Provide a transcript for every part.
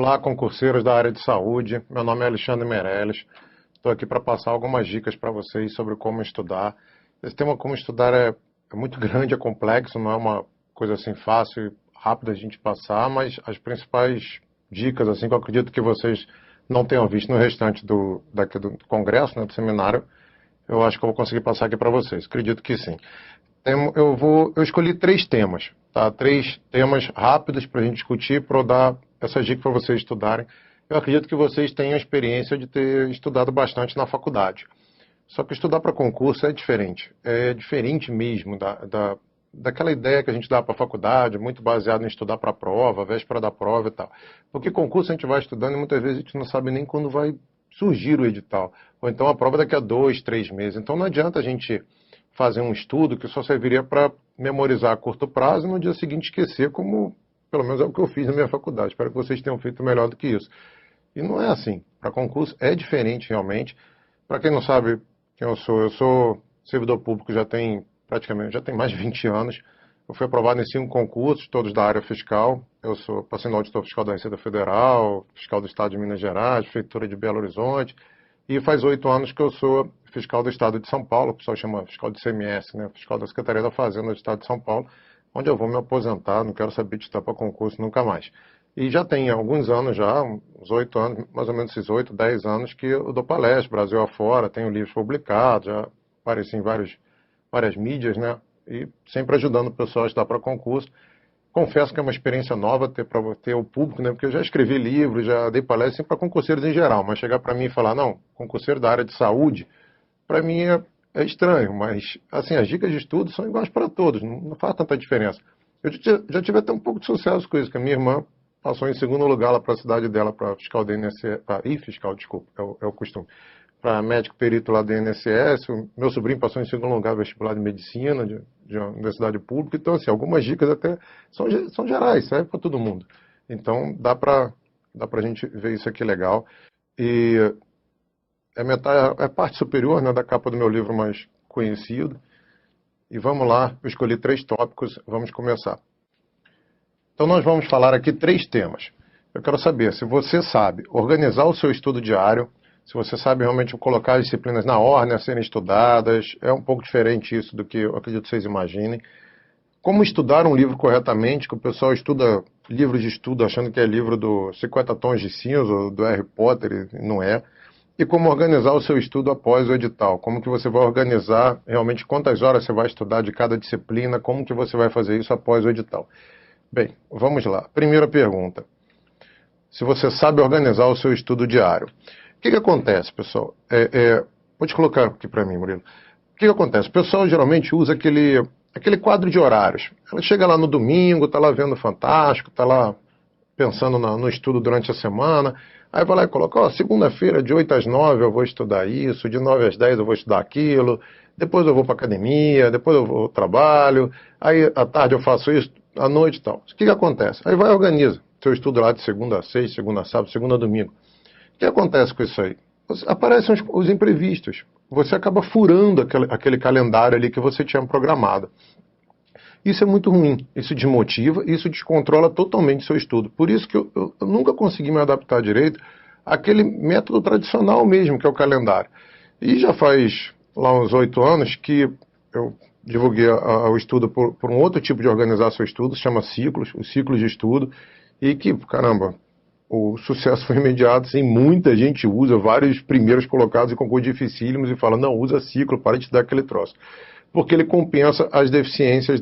Olá, concurseiros da área de saúde. Meu nome é Alexandre Meirelles. Estou aqui para passar algumas dicas para vocês sobre como estudar. Esse tema como estudar é muito grande, é complexo, não é uma coisa assim fácil e rápida a gente passar, mas as principais dicas assim que eu acredito que vocês não tenham visto no restante do congresso, né, do seminário, eu acho que eu vou conseguir passar aqui para vocês. Acredito que sim. Eu escolhi 3 temas, tá? 3 temas rápidos para a gente discutir, para eu dar essas dicas para vocês estudarem. Eu acredito que vocês tenham a experiência de ter estudado bastante na faculdade. Só que estudar para concurso é diferente mesmo daquela ideia que a gente dá para a faculdade, muito baseado em estudar para a prova, véspera da prova e tal. Porque concurso a gente vai estudando e muitas vezes a gente não sabe nem quando vai surgir o edital. Ou então a prova daqui a 2, 3 meses. Então não adianta a gente fazer um estudo que só serviria para memorizar a curto prazo e no dia seguinte esquecer, como pelo menos é o que eu fiz na minha faculdade. Espero que vocês tenham feito melhor do que isso. E não é assim. Para concurso é diferente realmente. Para quem não sabe quem eu sou servidor público já tem mais de 20 anos. Eu fui aprovado em 5 concursos, todos da área fiscal. Passei no auditor fiscal da Receita Federal, fiscal do Estado de Minas Gerais, prefeitura de Belo Horizonte. E faz 8 anos que eu sou fiscal do Estado de São Paulo, o pessoal chama fiscal de CMS, né? Fiscal da Secretaria da Fazenda do Estado de São Paulo, onde eu vou me aposentar, não quero saber de estudar para concurso nunca mais. E já tem alguns anos já, uns 8 anos, mais ou menos esses 8, 10 anos, que eu dou palestra, Brasil afora, tenho livros publicados, já apareci em várias mídias, né? E sempre ajudando o pessoal a estudar para concurso. Confesso que é uma experiência nova para ter o público, né? Porque eu já escrevi livros, já dei palestra sempre para concurseiros em geral, mas chegar para mim e falar, não, concurseiro da área de saúde, para mim é estranho, mas assim, as dicas de estudo são iguais para todos, não faz tanta diferença. Eu já tive até um pouco de sucesso com isso, que a minha irmã passou em segundo lugar lá para a cidade dela, para fiscal do INSS, desculpa, é o costume, para médico perito lá do INSS, o meu sobrinho passou em segundo lugar no vestibular de medicina de uma universidade pública, então assim, algumas dicas até são gerais, serve para todo mundo. Então dá para a gente ver isso aqui legal. E é a parte superior, né, da capa do meu livro mais conhecido. E vamos lá, eu escolhi 3 tópicos, vamos começar. Então nós vamos falar aqui 3 temas. Eu quero saber se você sabe organizar o seu estudo diário, se você sabe realmente colocar as disciplinas na ordem a serem estudadas. É um pouco diferente isso do que eu acredito que vocês imaginem. Como estudar um livro corretamente, que o pessoal estuda livros de estudo achando que é livro do 50 Tons de Cinza, ou do Harry Potter, e não é. E como organizar o seu estudo após o edital. Como que você vai organizar realmente quantas horas você vai estudar de cada disciplina, como que você vai fazer isso após o edital. Bem, vamos lá. Primeira pergunta. Se você sabe organizar o seu estudo diário. O que acontece, pessoal? Pode colocar aqui para mim, Murilo. O que acontece? O pessoal geralmente usa aquele quadro de horários. Ela chega lá no domingo, está lá vendo Fantástico, está lá pensando no estudo durante a semana. Aí vai lá e coloca, segunda-feira de 8 às 9 eu vou estudar isso, de 9 às 10 eu vou estudar aquilo, depois eu vou para academia, depois eu vou ao trabalho, aí à tarde eu faço isso, à noite e tal. O que acontece? Aí vai e organiza seu estudo lá de segunda a sexta, segunda a sábado, segunda a domingo. O que acontece com isso aí? Aparecem os imprevistos. Você acaba furando aquele calendário ali que você tinha programado. Isso é muito ruim. Isso desmotiva, isso descontrola totalmente o seu estudo. Por isso que eu nunca consegui me adaptar direito àquele método tradicional mesmo, que é o calendário. E já faz lá uns 8 anos que eu divulguei o estudo por um outro tipo de organizar seu estudo, se chama ciclos, os ciclos de estudo, e que, caramba, o sucesso foi imediato, sim, muita gente usa, vários primeiros colocados em concursos dificílimos e fala, não, usa ciclo, para de dar aquele troço. Porque ele compensa as deficiências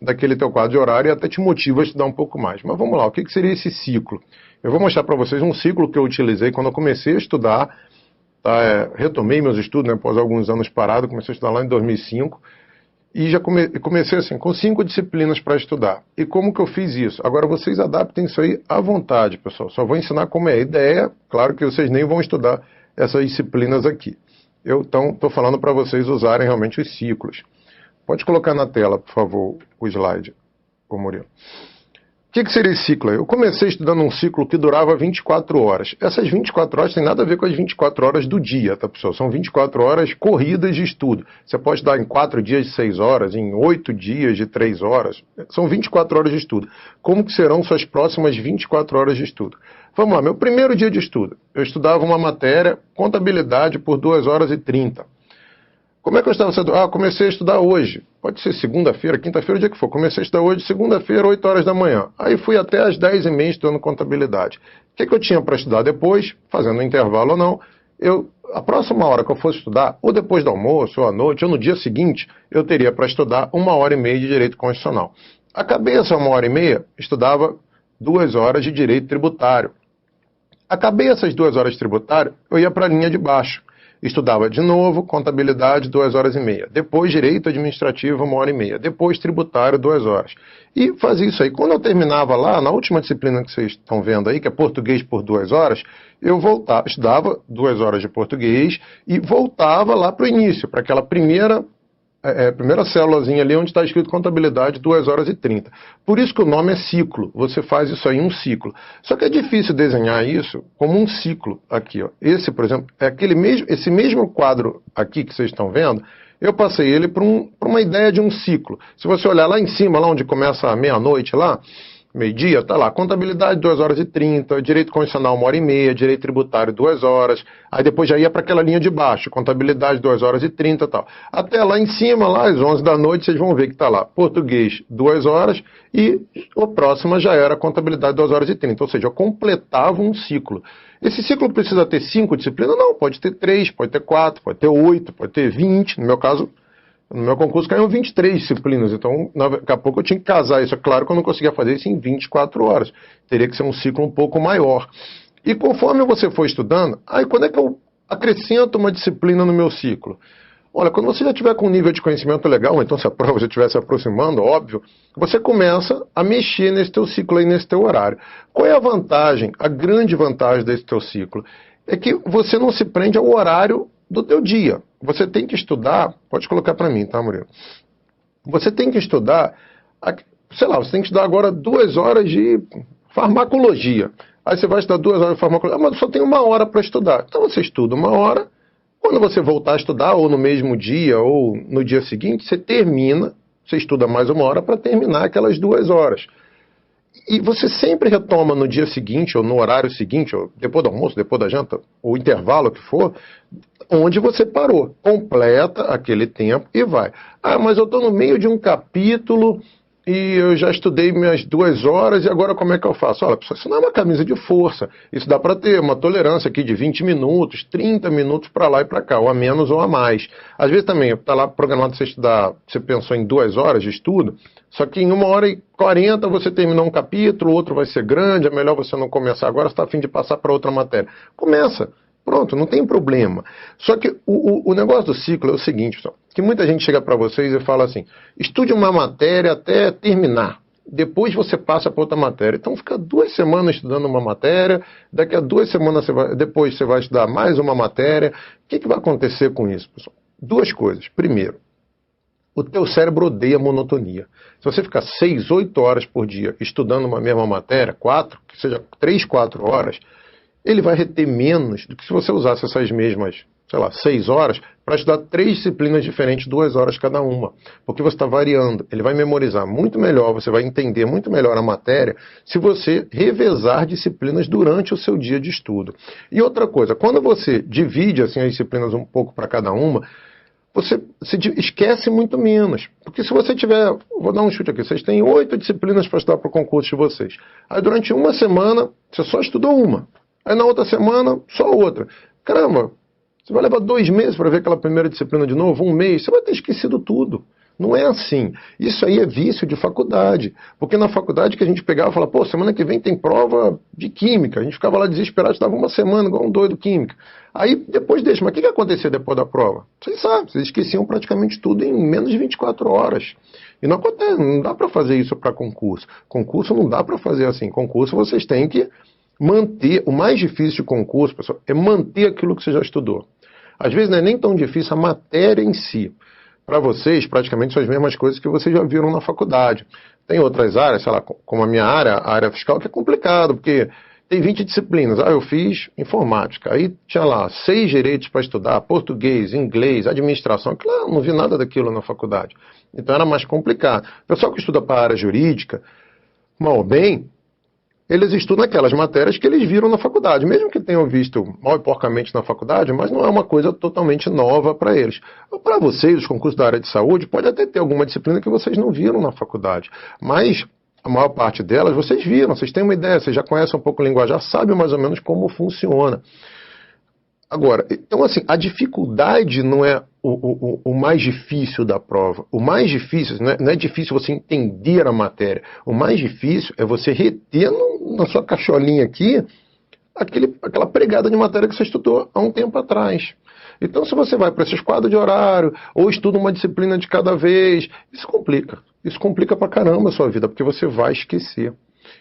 daquele teu quadro de horário e até te motiva a estudar um pouco mais. Mas vamos lá, o que seria esse ciclo? Eu vou mostrar para vocês um ciclo que eu utilizei quando eu comecei a estudar, retomei meus estudos, né, após alguns anos parado, comecei a estudar lá em 2005, e já comecei assim, com 5 disciplinas para estudar. E como que eu fiz isso? Agora vocês adaptem isso aí à vontade, pessoal. Só vou ensinar como é a ideia. Claro que vocês nem vão estudar essas disciplinas aqui. Eu, então, estou falando para vocês usarem realmente os ciclos. Pode colocar na tela, por favor, o slide, ô Murilo. O que seria esse ciclo aí? Eu comecei estudando um ciclo que durava 24 horas. Essas 24 horas tem nada a ver com as 24 horas do dia, tá, pessoal? São 24 horas corridas de estudo. Você pode estudar em 4 dias de 6 horas, em 8 dias de 3 horas. São 24 horas de estudo. Como que serão suas próximas 24 horas de estudo? Vamos lá, meu primeiro dia de estudo. Eu estudava uma matéria, contabilidade, por 2 horas e 30. Como é que eu estava sendo? Comecei a estudar hoje. Pode ser segunda-feira, quinta-feira, o dia que for. Comecei a estudar hoje, segunda-feira, 8 horas da manhã. Aí fui até às 10h30 estudando contabilidade. O que eu tinha para estudar depois, fazendo um intervalo ou não? A próxima hora que eu fosse estudar, ou depois do almoço, ou à noite, ou no dia seguinte, eu teria para estudar 1h30 de direito constitucional. Acabei essa 1h30, estudava 2 horas de direito tributário. Acabei essas 2 horas de tributário, eu ia para a linha de baixo. Estudava de novo, contabilidade, 2 horas e meia. Depois, direito administrativo, 1h30. Depois, tributário, 2 horas. E fazia isso aí. Quando eu terminava lá, na última disciplina que vocês estão vendo aí, que é português por 2 horas, eu voltava, estudava 2 horas de português e voltava lá para o início, para aquela primeira célulazinha ali onde está escrito contabilidade, 2 horas e 30. Por isso que o nome é ciclo. Você faz isso aí em um ciclo. Só que é difícil desenhar isso como um ciclo aqui. Ó. Esse, por exemplo, é esse mesmo quadro aqui que vocês estão vendo, eu passei ele para uma ideia de um ciclo. Se você olhar lá em cima, lá onde começa a meia-noite, lá, meio-dia, está lá, contabilidade 2 horas e 30, direito constitucional 1h30, direito tributário 2 horas, aí depois já ia para aquela linha de baixo, contabilidade 2 horas e 30 e tal. Até lá em cima, lá às 11 da noite, vocês vão ver que está lá, português 2 horas e a próxima já era contabilidade 2 horas e 30, ou seja, eu completava um ciclo. Esse ciclo precisa ter 5 disciplinas? Não, pode ter 3, pode ter 4, pode ter 8, pode ter 20, no meu caso... No meu concurso caíram 23 disciplinas, então daqui a pouco eu tinha que casar isso. É claro que eu não conseguia fazer isso em 24 horas. Teria que ser um ciclo um pouco maior. E conforme você for estudando, aí quando é que eu acrescento uma disciplina no meu ciclo? Olha, quando você já tiver com um nível de conhecimento legal, ou então se a prova já estiver se aproximando, óbvio, você começa a mexer nesse teu ciclo aí, nesse teu horário. Qual é a vantagem, a grande vantagem desse teu ciclo? É que você não se prende ao horário do teu dia. Você tem que estudar, pode colocar para mim, tá, Murilo? Você tem que estudar, sei lá, você tem que estudar agora 2 horas de farmacologia. Aí você vai estudar 2 horas de farmacologia, mas só tem 1 hora para estudar. Então você estuda 1 hora, quando você voltar a estudar, ou no mesmo dia, ou no dia seguinte, você termina, você estuda mais 1 hora para terminar aquelas 2 horas. E você sempre retoma no dia seguinte, ou no horário seguinte, ou depois do almoço, depois da janta, ou intervalo que for, onde você parou. Completa aquele tempo e vai. Mas eu estou no meio de um capítulo e eu já estudei minhas 2 horas e agora como é que eu faço? Olha, pessoal, isso não é uma camisa de força. Isso dá para ter uma tolerância aqui de 20 minutos, 30 minutos para lá e para cá, ou a menos ou a mais. Às vezes também está lá programado você estudar, você pensou em 2 horas de estudo, só que em 1h40 você terminou um capítulo, o outro vai ser grande, é melhor você não começar agora, você está a fim de passar para outra matéria. Começa. Pronto, não tem problema. Só que o negócio do ciclo é o seguinte, pessoal, que muita gente chega para vocês e fala assim, estude uma matéria até terminar, depois você passa para outra matéria. Então fica 2 semanas estudando uma matéria, daqui a 2 semanas depois você vai estudar mais uma matéria. O que vai acontecer com isso, pessoal? 2 coisas. Primeiro, o teu cérebro odeia monotonia. Se você ficar 6, 8 horas por dia estudando uma mesma matéria, 4, que seja 3, 4 horas, ele vai reter menos do que se você usasse essas mesmas, 6 horas, para estudar 3 disciplinas diferentes, 2 horas cada uma. Porque você está variando. Ele vai memorizar muito melhor, você vai entender muito melhor a matéria, se você revezar disciplinas durante o seu dia de estudo. E outra coisa, quando você divide assim, as disciplinas um pouco para cada uma, você se esquece muito menos. Porque se você tiver, vou dar um chute aqui, vocês têm 8 disciplinas para estudar para o concurso de vocês. Aí durante uma semana, você só estudou uma. Aí na outra semana, só outra. Caramba, você vai levar 2 meses para ver aquela primeira disciplina de novo, 1 mês, você vai ter esquecido tudo. Não é assim. Isso aí é vício de faculdade. Porque na faculdade que a gente pegava e falava, pô, semana que vem tem prova de química. A gente ficava lá desesperado, estava uma semana igual um doido química. Aí depois deixa, mas o que acontecia depois da prova? Vocês sabem, vocês esqueciam praticamente tudo em menos de 24 horas. E não acontece, não dá para fazer isso para concurso. Concurso não dá para fazer assim. Concurso vocês têm que manter, o mais difícil de concurso, pessoal, é manter aquilo que você já estudou. Às vezes não é nem tão difícil a matéria em si. Para vocês, praticamente são as mesmas coisas que vocês já viram na faculdade. Tem outras áreas, sei lá, como a minha área, a área fiscal, que é complicado, porque tem 20 disciplinas. Eu fiz informática, aí tinha lá 6 direitos para estudar, português, inglês, administração. Claro, não vi nada daquilo na faculdade. Então era mais complicado. O pessoal que estuda para a área jurídica, mal ou bem, eles estudam aquelas matérias que eles viram na faculdade, mesmo que tenham visto mal e porcamente na faculdade, mas não é uma coisa totalmente nova para eles. Para vocês, os concursos da área de saúde, pode até ter alguma disciplina que vocês não viram na faculdade, mas a maior parte delas vocês viram, vocês têm uma ideia, vocês já conhecem um pouco o linguajar, sabem mais ou menos como funciona. Agora, então assim, a dificuldade não é o mais difícil da prova. O mais difícil, não é difícil você entender a matéria. O mais difícil é você reter na sua cacholinha aqui aquela pregada de matéria que você estudou há um tempo atrás. Então, se você vai para esses quadros de horário, ou estuda uma disciplina de cada vez, isso complica. Isso complica pra caramba a sua vida, porque você vai esquecer.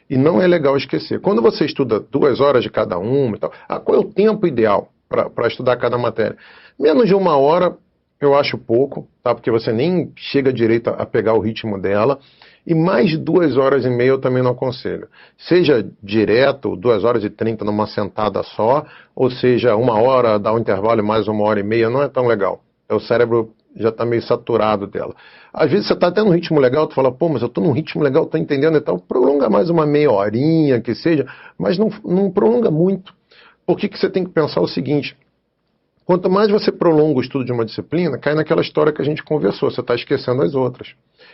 E não é legal esquecer. Quando você estuda 2 horas de cada uma e tal, qual é o tempo ideal para estudar cada matéria? Menos de 1 hora eu acho pouco, tá? Porque você nem chega direito a pegar o ritmo dela. E mais de 2 horas e meia eu também não aconselho. Seja direto, 2 horas e 30 numa sentada só, ou seja, 1 hora, dá um intervalo e mais 1 hora e meia, não é tão legal. O cérebro já está meio saturado dela. Às vezes você está até num ritmo legal, tu fala, pô, mas eu estou num ritmo legal, estou entendendo e tal. Prolonga mais uma meia horinha, que seja, mas não prolonga muito. Porque que você tem que pensar o seguinte: quanto mais você prolonga o estudo de uma disciplina, cai naquela história que a gente conversou, você está esquecendo as outras.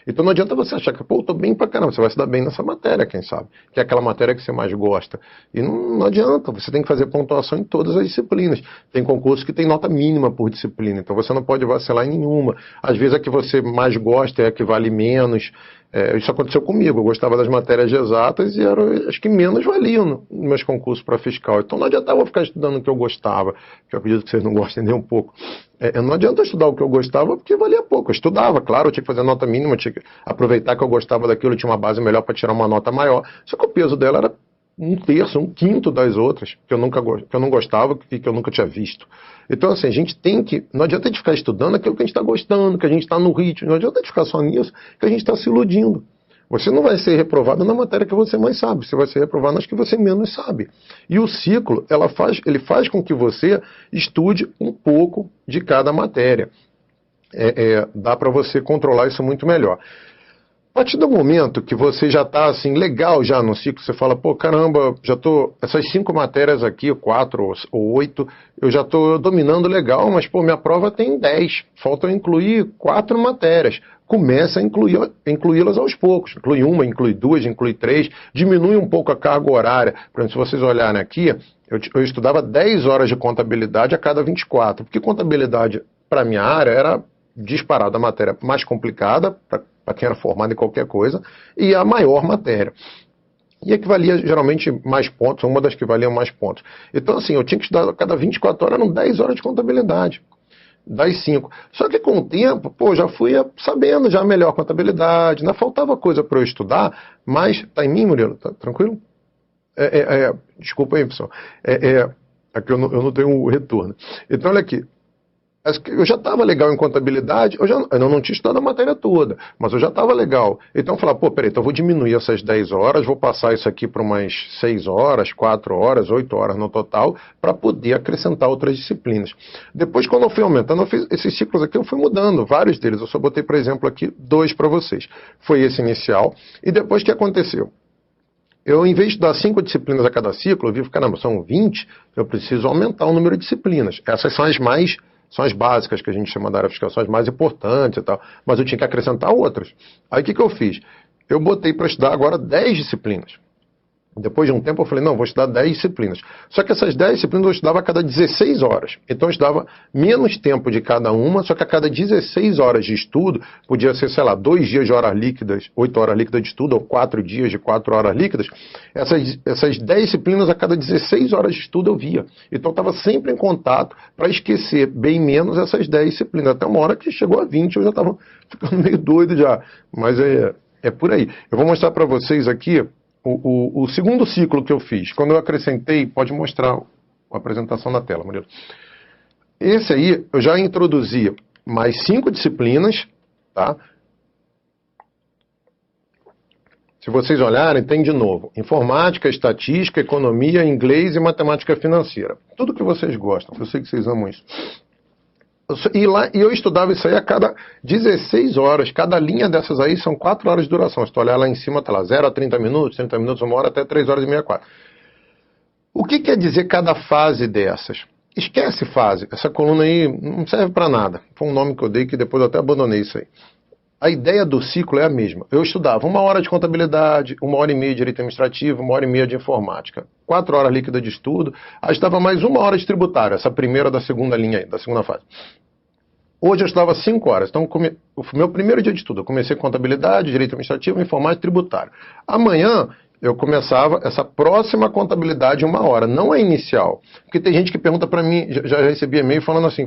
Então não adianta você achar que, pô, eu tô bem pra caramba, você vai se dar bem nessa matéria, quem sabe, que é aquela matéria que você mais gosta. E não adianta, você tem que fazer pontuação em todas as disciplinas. Tem concursos que tem nota mínima por disciplina, então você não pode vacilar em nenhuma. Às vezes a que você mais gosta é a que vale menos. Isso aconteceu comigo, eu gostava das matérias de exatas e eram as que menos valiam nos meus concursos para fiscal. Então não adiantava eu ficar estudando o que eu gostava, que eu acredito que vocês não gostem nem um pouco. Não adianta estudar o que eu gostava porque valia pouco. Eu estudava, claro, eu tinha que fazer nota mínima, eu tinha que aproveitar que eu gostava daquilo, eu tinha uma base melhor para tirar uma nota maior. Só que o peso dela era 1/3, 1/5 das outras, que eu não gostava e que eu nunca tinha visto. Então, assim, a gente tem que. Não adianta a gente ficar estudando aquilo que a gente está gostando, que a gente está no ritmo, não adianta a gente ficar só nisso, que a gente está se iludindo. Você não vai ser reprovado na matéria que você mais sabe, você vai ser reprovado nas que você menos sabe. E o ciclo, ele faz com que você estude um pouco de cada matéria. Dá para você controlar isso muito melhor. A partir do momento que você já está assim, legal já no ciclo, você fala, pô, caramba, já tô, essas 5 matérias aqui, 4 ou 8, eu já estou dominando legal, mas pô, minha prova tem 10, falta eu incluir 4 matérias. Começa a incluí-las aos poucos, inclui 1, inclui 2, inclui 3, diminui um pouco a carga horária. Por exemplo, se vocês olharem aqui, eu estudava 10 horas de contabilidade a cada 24, porque contabilidade, para minha área, era disparada a matéria mais complicada, para quem era formado em qualquer coisa, e a maior matéria. E a que valia geralmente mais pontos, uma das que valiam mais pontos. Então, assim, eu tinha que estudar a cada 24 horas, eram 10 horas de contabilidade. Das 5. Só que com o tempo, pô, já fui sabendo já melhor contabilidade, ainda faltava coisa para eu estudar, mas tá em mim, Murilo? Tá tranquilo? Desculpa aí, pessoal. Aqui eu não tenho um retorno. Então, olha aqui. Eu já estava legal em contabilidade, eu não tinha estudado a matéria toda, mas eu já estava legal. Então eu falava, pô, peraí, então eu vou diminuir essas 10 horas, vou passar isso aqui para umas 6 horas, 4 horas, 8 horas no total, para poder acrescentar outras disciplinas. Depois, quando eu fui aumentando, esses ciclos aqui eu fui mudando, vários deles. Eu só botei, por exemplo, aqui 2 para vocês. Foi esse inicial. E depois, o que aconteceu? Eu, em vez de dar 5 disciplinas a cada ciclo, eu vi, caramba, são 20, eu preciso aumentar o número de disciplinas. Essas são as básicas que a gente chama da área fiscal, são as mais importantes e tal, mas eu tinha que acrescentar outras. Aí o que eu fiz? Eu botei para estudar agora 10 disciplinas. Depois de um tempo eu falei, não, vou estudar 10 disciplinas. Só que essas 10 disciplinas eu estudava a cada 16 horas. Então eu estudava menos tempo de cada uma, só que a cada 16 horas de estudo, podia ser, sei lá, 2 dias de horas líquidas, 8 horas líquidas de estudo, ou 4 dias de 4 horas líquidas. Essas 10 disciplinas a cada 16 horas de estudo eu via. Então eu estava sempre em contato para esquecer bem menos essas 10 disciplinas. Até uma hora que chegou a 20, eu já estava ficando meio doido já. Mas é por aí. Eu vou mostrar para vocês aqui o segundo ciclo que eu fiz. Quando eu acrescentei, pode mostrar a apresentação na tela, Murilo. Esse aí, eu já introduzi mais 5 disciplinas, tá? Se vocês olharem, tem de novo informática, estatística, economia, inglês e matemática financeira. Tudo que vocês gostam, eu sei que vocês amam isso. E eu estudava isso aí a cada 16 horas. Cada linha dessas aí são 4 horas de duração. Se tu olhar lá em cima, tá lá 0 a 30 minutos, 30 minutos, 1 hora, até 3 horas e meia, 4. O que quer dizer cada fase dessas? Esquece fase. Essa coluna aí não serve para nada. Foi um nome que eu dei que depois eu até abandonei isso aí. A ideia do ciclo é a mesma. Eu estudava 1 hora de contabilidade, 1 hora e meia de direito administrativo, 1 hora e meia de informática, 4 horas líquida de estudo, aí estava mais 1 hora de tributário, essa primeira da segunda linha aí, da segunda fase. Hoje eu estudava 5 horas, então o meu primeiro dia de estudo, eu comecei com contabilidade, direito administrativo, informática e tributário. Amanhã eu começava essa próxima contabilidade 1 hora, não a inicial. Porque tem gente que pergunta para mim, já recebi e-mail falando assim,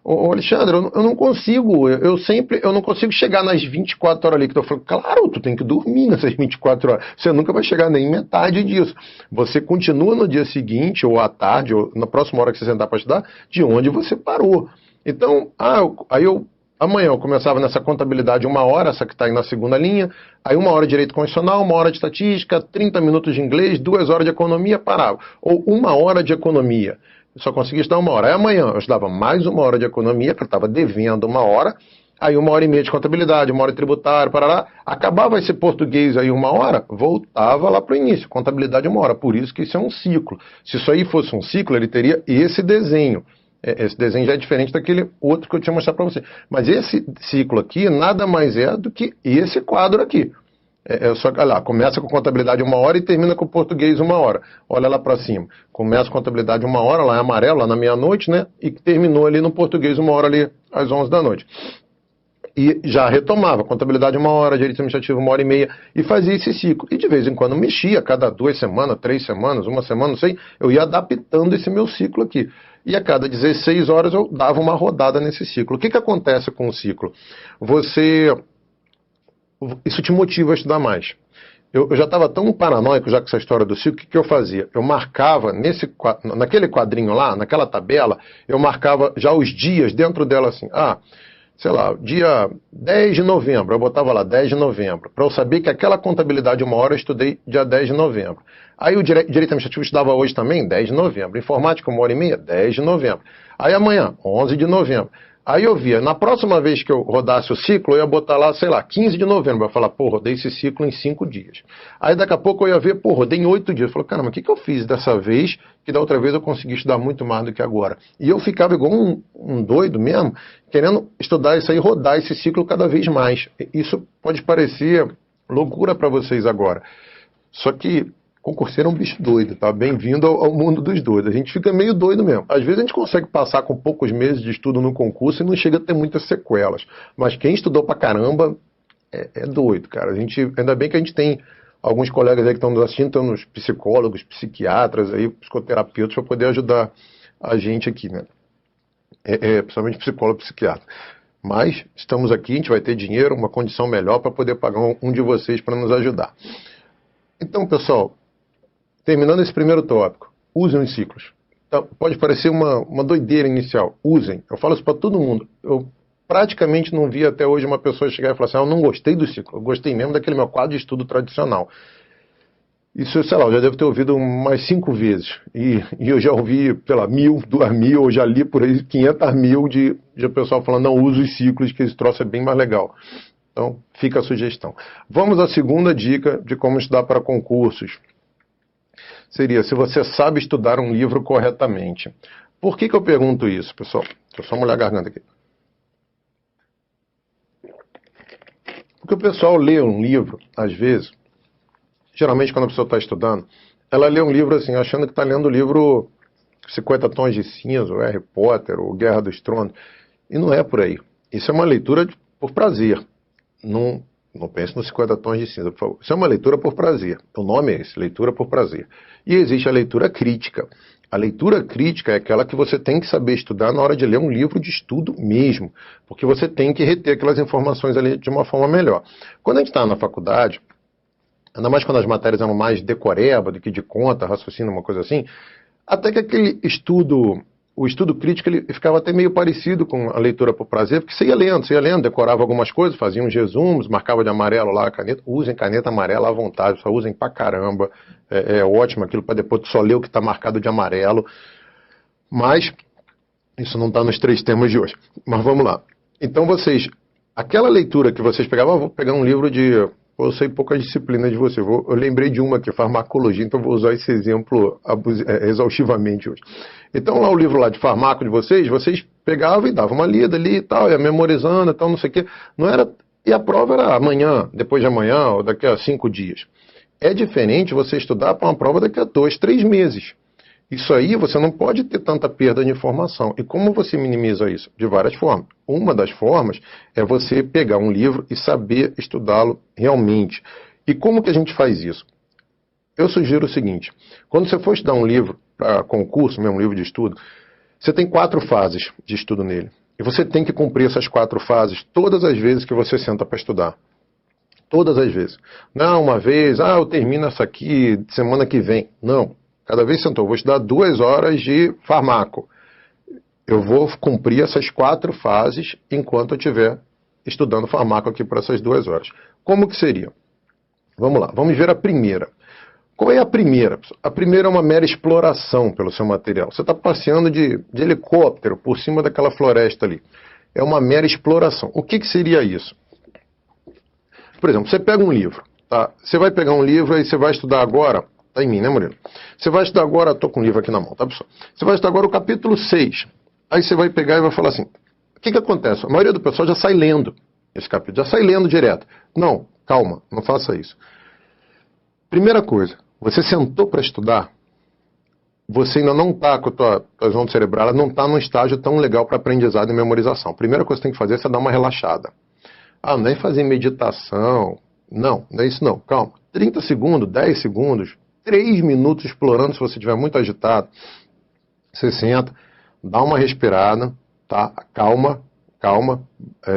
ô Alexandre, eu não consigo, eu não consigo chegar nas 24 horas ali. Que eu falo, claro, tu tem que dormir nessas 24 horas. Você nunca vai chegar nem metade disso. Você continua no dia seguinte, ou à tarde, ou na próxima hora que você sentar para estudar, de onde você parou. Então, amanhã eu começava nessa contabilidade 1 hora, essa que está aí na segunda linha, aí 1 hora de direito constitucional, 1 hora de estatística, 30 minutos de inglês, 2 horas de economia, parava. Ou 1 hora de economia. Eu só conseguia estudar 1 hora. Aí amanhã eu estudava mais 1 hora de economia, porque eu estava devendo 1 hora, aí 1 hora e meia de contabilidade, 1 hora de tributário, parará. Acabava esse português aí 1 hora, voltava lá para o início, contabilidade 1 hora. Por isso que isso é um ciclo. Se isso aí fosse um ciclo, ele teria esse desenho. Esse desenho já é diferente daquele outro que eu tinha mostrado para você. Mas esse ciclo aqui nada mais é do que esse quadro aqui. Olha lá, começa com contabilidade 1 hora e termina com português 1 hora. Olha lá para cima. Começa com contabilidade 1 hora, lá em amarelo, lá na meia-noite, né? E terminou ali no português 1 hora ali às 11 da noite. E já retomava, contabilidade 1 hora, direito administrativo 1 hora e meia, e fazia esse ciclo. E de vez em quando mexia, cada 2 semanas, 3 semanas, 1 semana, não sei, eu ia adaptando esse meu ciclo aqui. E a cada 16 horas eu dava uma rodada nesse ciclo. O que acontece com o ciclo? Isso te motiva a estudar mais. Eu já estava tão paranoico já com essa história do ciclo, o que eu fazia? Eu marcava naquele quadrinho lá, naquela tabela, eu marcava já os dias dentro dela assim, sei lá, dia 10 de novembro, eu botava lá 10 de novembro, para eu saber que aquela contabilidade 1 hora eu estudei dia 10 de novembro. Aí o direito administrativo eu estudava hoje também, 10 de novembro. Informática, 1 hora e meia, 10 de novembro. Aí amanhã, 11 de novembro. Aí eu via, na próxima vez que eu rodasse o ciclo, eu ia botar lá, sei lá, 15 de novembro. Eu ia falar, rodei esse ciclo em 5 dias. Aí daqui a pouco eu ia ver, rodei em 8 dias. Eu falei, caramba, o que eu fiz dessa vez, que da outra vez eu consegui estudar muito mais do que agora? E eu ficava igual um doido mesmo, querendo estudar isso aí, rodar esse ciclo cada vez mais. Isso pode parecer loucura para vocês agora. Só que concurseiro é um bicho doido, tá? Bem-vindo ao mundo dos doidos. A gente fica meio doido mesmo. Às vezes a gente consegue passar com poucos meses de estudo no concurso e não chega a ter muitas sequelas. Mas quem estudou pra caramba é doido, cara. Ainda bem que a gente tem alguns colegas aí que estão nos assistindo, estão nos psicólogos, psiquiatras, aí, psicoterapeutas, para poder ajudar a gente aqui, né? Principalmente psicólogo e psiquiatra. Mas estamos aqui, a gente vai ter dinheiro, uma condição melhor para poder pagar um de vocês para nos ajudar. Então, pessoal, terminando esse primeiro tópico, usem os ciclos. Então, pode parecer uma doideira inicial, usem. Eu falo isso para todo mundo. Eu praticamente não vi até hoje uma pessoa chegar e falar assim, eu não gostei do ciclo, eu gostei mesmo daquele meu quadro de estudo tradicional. Isso, sei lá, eu já devo ter ouvido umas 5 vezes. E eu já ouvi, sei lá, 1.000, 2.000, eu já li por aí 500.000 de pessoal falando, não, usa os ciclos, que esse troço é bem mais legal. Então, fica a sugestão. Vamos à segunda dica de como estudar para concursos. Seria se você sabe estudar um livro corretamente. Por que eu pergunto isso, pessoal? Deixa eu só molhar a garganta aqui. Porque o pessoal lê um livro, às vezes, geralmente quando a pessoa está estudando, ela lê um livro assim, achando que está lendo o livro 50 Tons de Cinza, ou Harry Potter, ou Guerra dos Tronos. E não é por aí. Isso é uma leitura por prazer. Não pense nos 50 Tons de Cinza, por favor. Isso é uma leitura por prazer. O nome é esse, leitura por prazer. E existe a leitura crítica. A leitura crítica é aquela que você tem que saber estudar na hora de ler um livro de estudo mesmo. Porque você tem que reter aquelas informações ali de uma forma melhor. Quando a gente está na faculdade, ainda mais quando as matérias eram mais decoreba do que de conta, raciocínio, uma coisa assim, até que aquele estudo... O estudo crítico ele ficava até meio parecido com a leitura por prazer, porque você ia lendo, decorava algumas coisas, fazia uns resumos, marcava de amarelo lá a caneta. Usem caneta amarela à vontade, só usem pra caramba. É ótimo aquilo para depois só ler o que está marcado de amarelo. Mas Isso não está nos 3 temas de hoje. Mas vamos lá. Então aquela leitura que vocês pegavam, vou pegar um livro de... Eu sei pouca disciplina de você. Eu lembrei de uma aqui, farmacologia, então vou usar esse exemplo exaustivamente hoje. Então lá o livro lá de farmaco de vocês pegavam e davam uma lida ali e tal, ia memorizando e tal, não sei o quê. Não era... E a prova era amanhã, depois de amanhã, ou daqui a 5 dias. É diferente você estudar para uma prova daqui a 2, 3 meses. Isso aí você não pode ter tanta perda de informação. E como você minimiza isso? De várias formas. Uma das formas é você pegar um livro e saber estudá-lo realmente. E como que a gente faz isso? Eu sugiro o seguinte: quando você for estudar um livro para concurso, mesmo livro de estudo, você tem 4 fases de estudo nele. E você tem que cumprir essas 4 fases todas as vezes que você senta para estudar. Todas as vezes. Não, uma vez, eu termino essa aqui semana que vem. Não. Cada vez que sentou, vou estudar 2 horas de farmaco. Eu vou cumprir essas 4 fases enquanto eu estiver estudando farmaco aqui por essas 2 horas. Como que seria? Vamos lá, vamos ver a primeira. Qual é a primeira? A primeira é uma mera exploração pelo seu material. Você está passeando de helicóptero por cima daquela floresta ali. É uma mera exploração. O que seria isso? Por exemplo, você pega um livro. Tá? Você vai pegar um livro e você vai estudar agora. Está em mim, né, Murilo? Você vai estudar agora, estou com o livro aqui na mão, tá, pessoal? Você vai estudar agora o capítulo 6. Aí você vai pegar e vai falar assim: o que acontece? A maioria do pessoal já sai lendo esse capítulo, já sai lendo direto. Não, calma, não faça isso. Primeira coisa, você sentou para estudar, você ainda não está com a tua zona cerebral, ela não está num estágio tão legal para aprendizado e memorização. A primeira coisa que você tem que fazer é você dar uma relaxada. Não é fazer meditação. Não é isso não. Calma. 30 segundos, 10 segundos, 3 minutos explorando se você estiver muito agitado. Você senta, dá uma respirada, tá? Calma,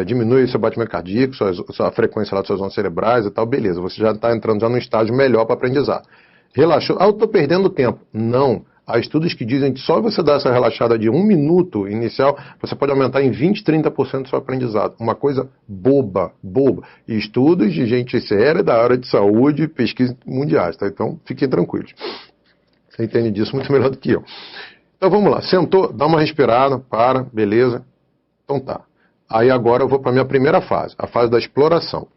diminui seu batimento cardíaco, sua frequência lá das suas ondas cerebrais e tal, beleza. Você já está entrando já num estágio melhor para aprendizado. Relaxou. Eu estou perdendo tempo. Não. Há estudos que dizem que só você dar essa relaxada de 1 minuto inicial, você pode aumentar em 20, 30% do seu aprendizado. Uma coisa boba. E estudos de gente séria da área de saúde, pesquisas mundiais, tá? Então, fiquem tranquilos. Você entende disso muito melhor do que eu. Então, vamos lá. Sentou, dá uma respirada, beleza. Então tá. Aí agora eu vou para a minha primeira fase, a fase da exploração.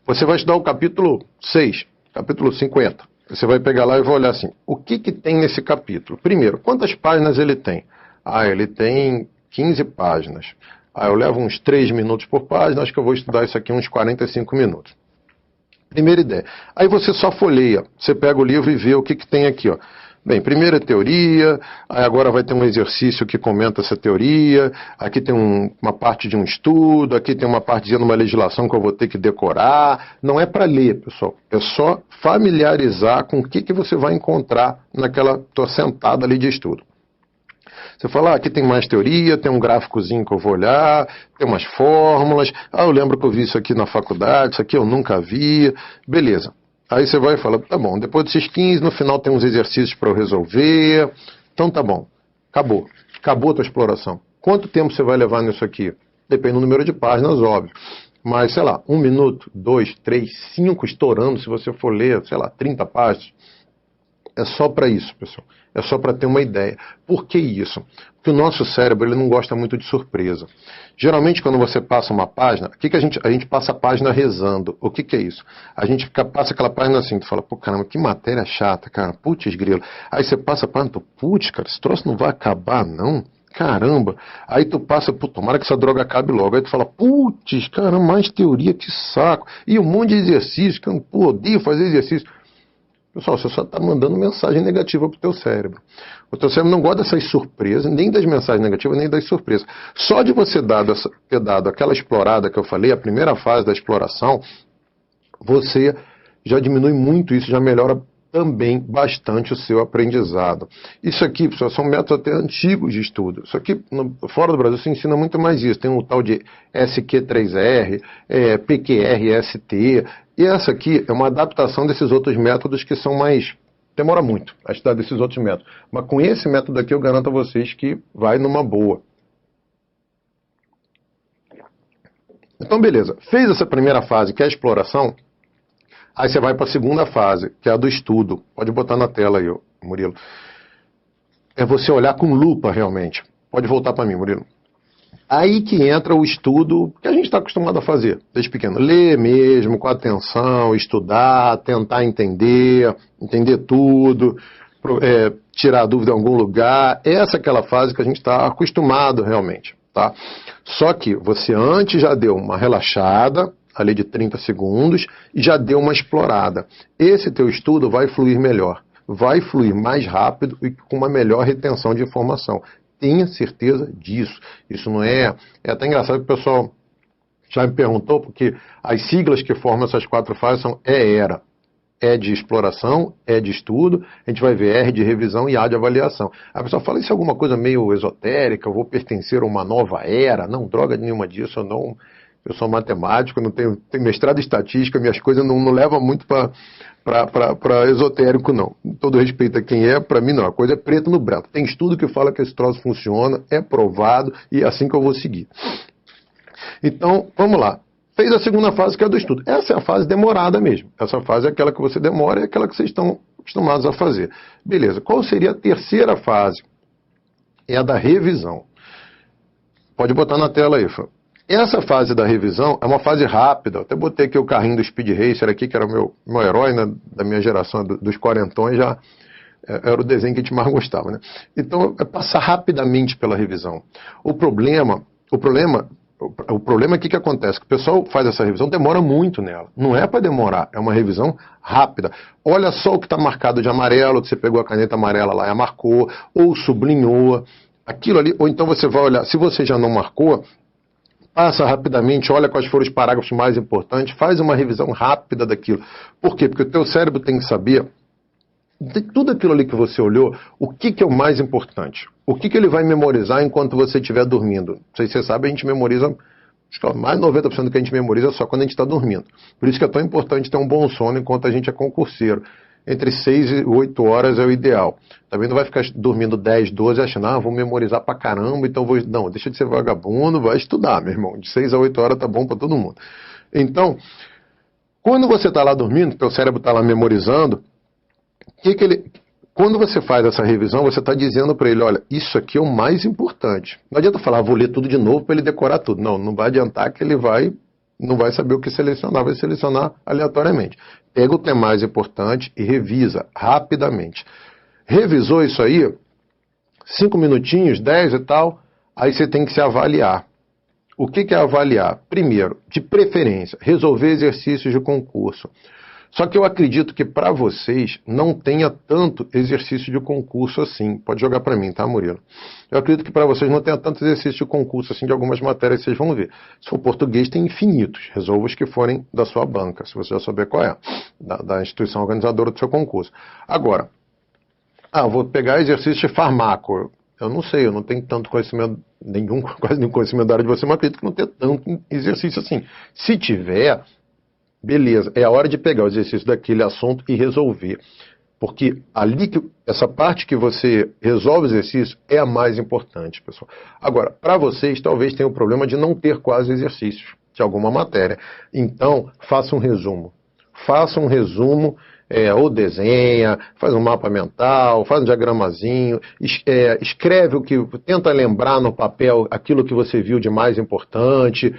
Você vai estudar o capítulo 6, capítulo 50. Você vai pegar lá e vai olhar assim, o que tem nesse capítulo? Primeiro, quantas páginas ele tem? Ele tem 15 páginas. Eu levo uns 3 minutos por página, acho que eu vou estudar isso aqui uns 45 minutos. Primeira ideia. Aí você só folheia, você pega o livro e vê o que tem aqui, ó. Bem, primeira é teoria, aí agora vai ter um exercício que comenta essa teoria, aqui tem uma parte de um estudo, aqui tem uma parte dizendo uma legislação que eu vou ter que decorar. Não é para ler, pessoal, é só familiarizar com o que você vai encontrar naquela tua sentada ali de estudo. Você fala, aqui tem mais teoria, tem um gráficozinho que eu vou olhar, tem umas fórmulas, eu lembro que eu vi isso aqui na faculdade, isso aqui eu nunca vi, beleza. Aí você vai e fala, tá bom, depois desses 15, no final tem uns exercícios para eu resolver. Então tá bom, acabou a tua exploração. Quanto tempo você vai levar nisso aqui? Depende do número de páginas, óbvio. Mas, sei lá, 1 minuto, 2, 3, 5 estourando, se você for ler, sei lá, 30 páginas. É só para isso, pessoal. É só para ter uma ideia. Por que isso? Porque o nosso cérebro ele não gosta muito de surpresa. Geralmente, quando você passa uma página, o que a gente passa a página rezando? O que é isso? A gente passa aquela página assim, tu fala, pô, caramba, que matéria chata, cara, putz grilo. Aí você passa a página, tu, putz, cara, esse troço não vai acabar, não? Caramba. Aí tu passa, pô, tomara que essa droga acabe logo. Aí tu fala, putz, caramba, mais teoria, que saco. E um monte de exercício, que eu não odeio fazer exercício. Pessoal, você só está mandando mensagem negativa para o teu cérebro. O teu cérebro não gosta dessas surpresas, nem das mensagens negativas, nem das surpresas. Só de você ter dado aquela explorada que eu falei, a primeira fase da exploração, você já diminui muito isso, já melhora também bastante o seu aprendizado. Isso aqui, pessoal, são métodos até antigos de estudo. Isso aqui, fora do Brasil, se ensina muito mais isso. Tem um tal de SQ3R, PQR-ST. E essa aqui é uma adaptação desses outros métodos que são mais... Demora muito a estudar desses outros métodos. Mas com esse método aqui eu garanto a vocês que vai numa boa. Então, beleza. Fez essa primeira fase, que é a exploração. Aí você vai para a segunda fase, que é a do estudo. Pode botar na tela aí, Murilo. É você olhar com lupa realmente. Pode voltar para mim, Murilo. Aí que entra o estudo que a gente está acostumado a fazer desde pequeno. Ler mesmo, com atenção, estudar, tentar entender tudo, tirar dúvida em algum lugar. Essa é aquela fase que a gente está acostumado realmente, tá? Só que você antes já deu uma relaxada, ali de 30 segundos, e já deu uma explorada. Esse teu estudo vai fluir melhor, vai fluir mais rápido e com uma melhor retenção de informação. Tenha certeza disso. Isso não é... É até engraçado que o pessoal já me perguntou, porque as siglas que formam essas 4 fases são ERA. E de exploração, E de estudo, a gente vai ver R de revisão e A de avaliação. A pessoa fala, isso é alguma coisa meio esotérica, eu vou pertencer a uma nova era? Não, droga nenhuma disso, eu sou matemático, não tenho mestrado em estatística, minhas coisas não levam muito para esotérico, não. Com todo respeito a quem para mim não, a coisa é preto no branco. Tem estudo que fala que esse troço funciona, é provado, e é assim que eu vou seguir. Então, vamos lá. Fez a segunda fase, que é do estudo. Essa é a fase demorada mesmo. Essa fase é aquela que você demora e é aquela que vocês estão acostumados a fazer. Beleza. Qual seria a terceira fase? É a da revisão. Pode botar na tela aí, Fã. Essa fase da revisão é uma fase rápida. Eu até botei aqui o carrinho do Speed Racer aqui, que era o meu herói, né, da minha geração, dos quarentões, já era o desenho que a gente mais gostava, né? Então, é passar rapidamente pela revisão. O problema é que acontece, que o pessoal faz essa revisão, demora muito nela. Não é para demorar, é uma revisão rápida. Olha só o que está marcado de amarelo, que você pegou a caneta amarela lá e a marcou, ou sublinhou, aquilo ali, ou então você vai olhar, se você já não marcou, passa rapidamente, olha quais foram os parágrafos mais importantes, faz uma revisão rápida daquilo. Por quê? Porque o teu cérebro tem que saber de tudo aquilo ali que você olhou, o que é o mais importante? O que ele vai memorizar enquanto você estiver dormindo? Não sei se você sabe, a gente memoriza, acho que mais de 90% do que a gente memoriza só quando a gente está dormindo. Por isso que é tão importante ter um bom sono enquanto a gente é concurseiro. Entre 6 e 8 horas é o ideal. Também não vai ficar dormindo 10, 12 achando, vou memorizar pra caramba, então vou... Não, deixa de ser vagabundo, vai estudar, meu irmão. De 6 a 8 horas tá bom para todo mundo. Então, quando você está lá dormindo, teu cérebro está lá memorizando, quando você faz essa revisão, você está dizendo para ele, olha, isso aqui é o mais importante. Não adianta falar, vou ler tudo de novo para ele decorar tudo. Não vai adiantar que ele não vai saber o que selecionar, vai selecionar aleatoriamente. Pega o que é mais importante e revisa rapidamente. Revisou isso aí, 5 minutinhos, 10 e tal, aí você tem que se avaliar. O que é avaliar? Primeiro, de preferência, resolver exercícios de concurso. Só que eu acredito que para vocês não tenha tanto exercício de concurso assim. Pode jogar para mim, tá, Murilo? Eu acredito que para vocês não tenha tanto exercício de concurso assim de algumas matérias, vocês vão ver. Se for português, tem infinitos. Resolva os que forem da sua banca, se você já souber qual é, da instituição organizadora do seu concurso. Agora, vou pegar exercício de farmaco. Eu não sei, eu não tenho tanto conhecimento, quase nenhum conhecimento da área de você, mas acredito que não tenha tanto exercício assim. Se tiver... Beleza, é a hora de pegar o exercício daquele assunto e resolver. Porque essa parte que você resolve o exercício é a mais importante, pessoal. Agora, para vocês, talvez tenha o problema de não ter quase exercícios de alguma matéria. Então, faça um resumo. Faça um resumo, ou desenha, faz um mapa mental, faz um diagramazinho, escreve tenta lembrar no papel aquilo que você viu de mais importante.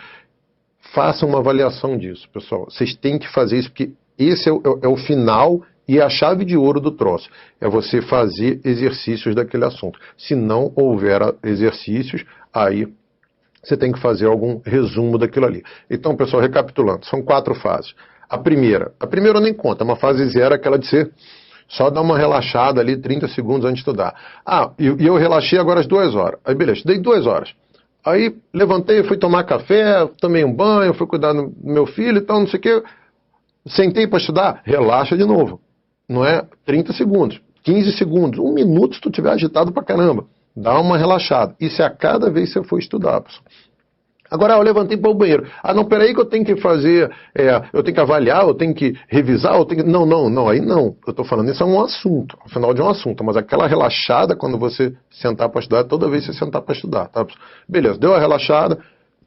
Faça uma avaliação disso, pessoal. Vocês têm que fazer isso, porque esse é o final e é a chave de ouro do troço. É você fazer exercícios daquele assunto. Se não houver exercícios, aí você tem que fazer algum resumo daquilo ali. Então, pessoal, recapitulando, são 4 fases. A primeira nem conta, é uma fase 0, aquela de ser só dar uma relaxada ali, 30 segundos antes de estudar. E eu relaxei agora às 2 horas. Aí, beleza, estudei 2 horas. Aí levantei, fui tomar café, tomei um banho, fui cuidar do meu filho e tal, não sei o quê. Sentei para estudar, relaxa de novo. Não é 30 segundos, 15 segundos, 1 minuto se tu estiver agitado pra caramba. Dá uma relaxada. Isso é a cada vez que você for estudar, pessoal. Agora, eu levantei para o banheiro. Não, peraí que eu tenho que fazer, eu tenho que avaliar, eu tenho que revisar, eu tenho que... Não, aí não. Eu estou falando, isso é um assunto, ao final de um assunto. Mas aquela relaxada, quando você sentar para estudar, toda vez que você sentar para estudar, tá? Beleza, deu a relaxada,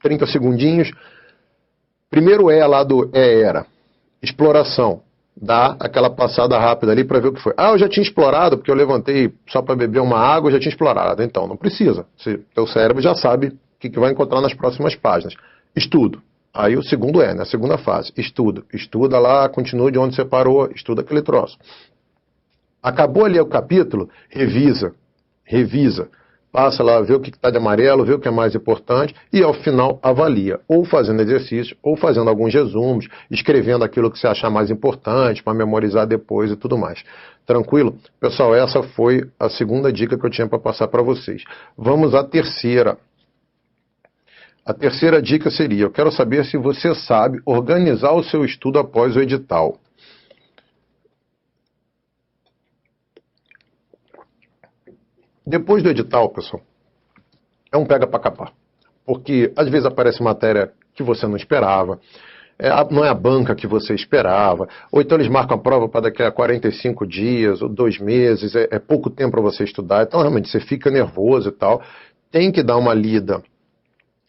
30 segundinhos. Primeiro lá do era. Exploração. dá aquela passada rápida ali para ver o que foi. Ah, eu já tinha explorado, porque eu levantei só para beber uma água, eu já tinha explorado. Então, não precisa. Teu cérebro já sabe o que vai encontrar nas próximas páginas. Estudo. Aí o segundo né? A segunda fase. Estudo. Estuda lá, continua de onde você parou, estuda aquele troço. Acabou ali o capítulo, revisa. Revisa. Passa lá, vê o que está de amarelo, vê o que é mais importante e ao final avalia, ou fazendo exercício, ou fazendo alguns resumos, escrevendo aquilo que você achar mais importante para memorizar depois e tudo mais. Tranquilo? Pessoal, essa foi a segunda dica que eu tinha para passar para vocês. Vamos à terceira. A terceira dica seria, eu quero saber se você sabe organizar o seu estudo após o edital. Depois do edital, pessoal, é um pega para capar. Porque às vezes aparece matéria que você não esperava, não é a banca que você esperava, ou então eles marcam a prova para daqui a 45 dias ou 2 meses, é pouco tempo para você estudar, então realmente você fica nervoso e tal. Tem que dar uma lida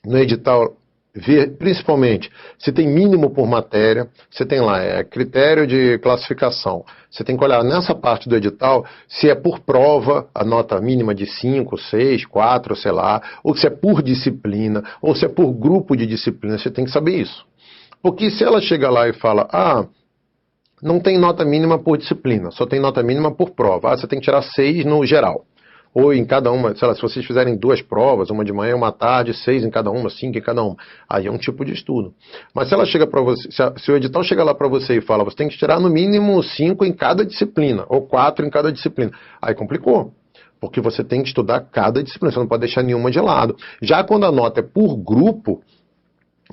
no edital, ver principalmente se tem mínimo por matéria, você tem lá critério de classificação, você tem que olhar nessa parte do edital se é por prova, a nota mínima de 5, 6, 4, sei lá, ou se é por disciplina, ou se é por grupo de disciplina, você tem que saber isso. Porque se ela chega lá e fala, não tem nota mínima por disciplina, só tem nota mínima por prova, você tem que tirar 6 no geral. Ou em cada uma, sei lá, se vocês fizerem 2 provas, uma de manhã e uma à tarde, 6 em cada uma, 5 em cada uma, aí é um tipo de estudo. Mas se ela chega para você, se o edital chega lá para você e fala, você tem que tirar no mínimo 5 em cada disciplina, ou 4 em cada disciplina, aí complicou. Porque você tem que estudar cada disciplina, você não pode deixar nenhuma de lado. Já quando a nota é por grupo,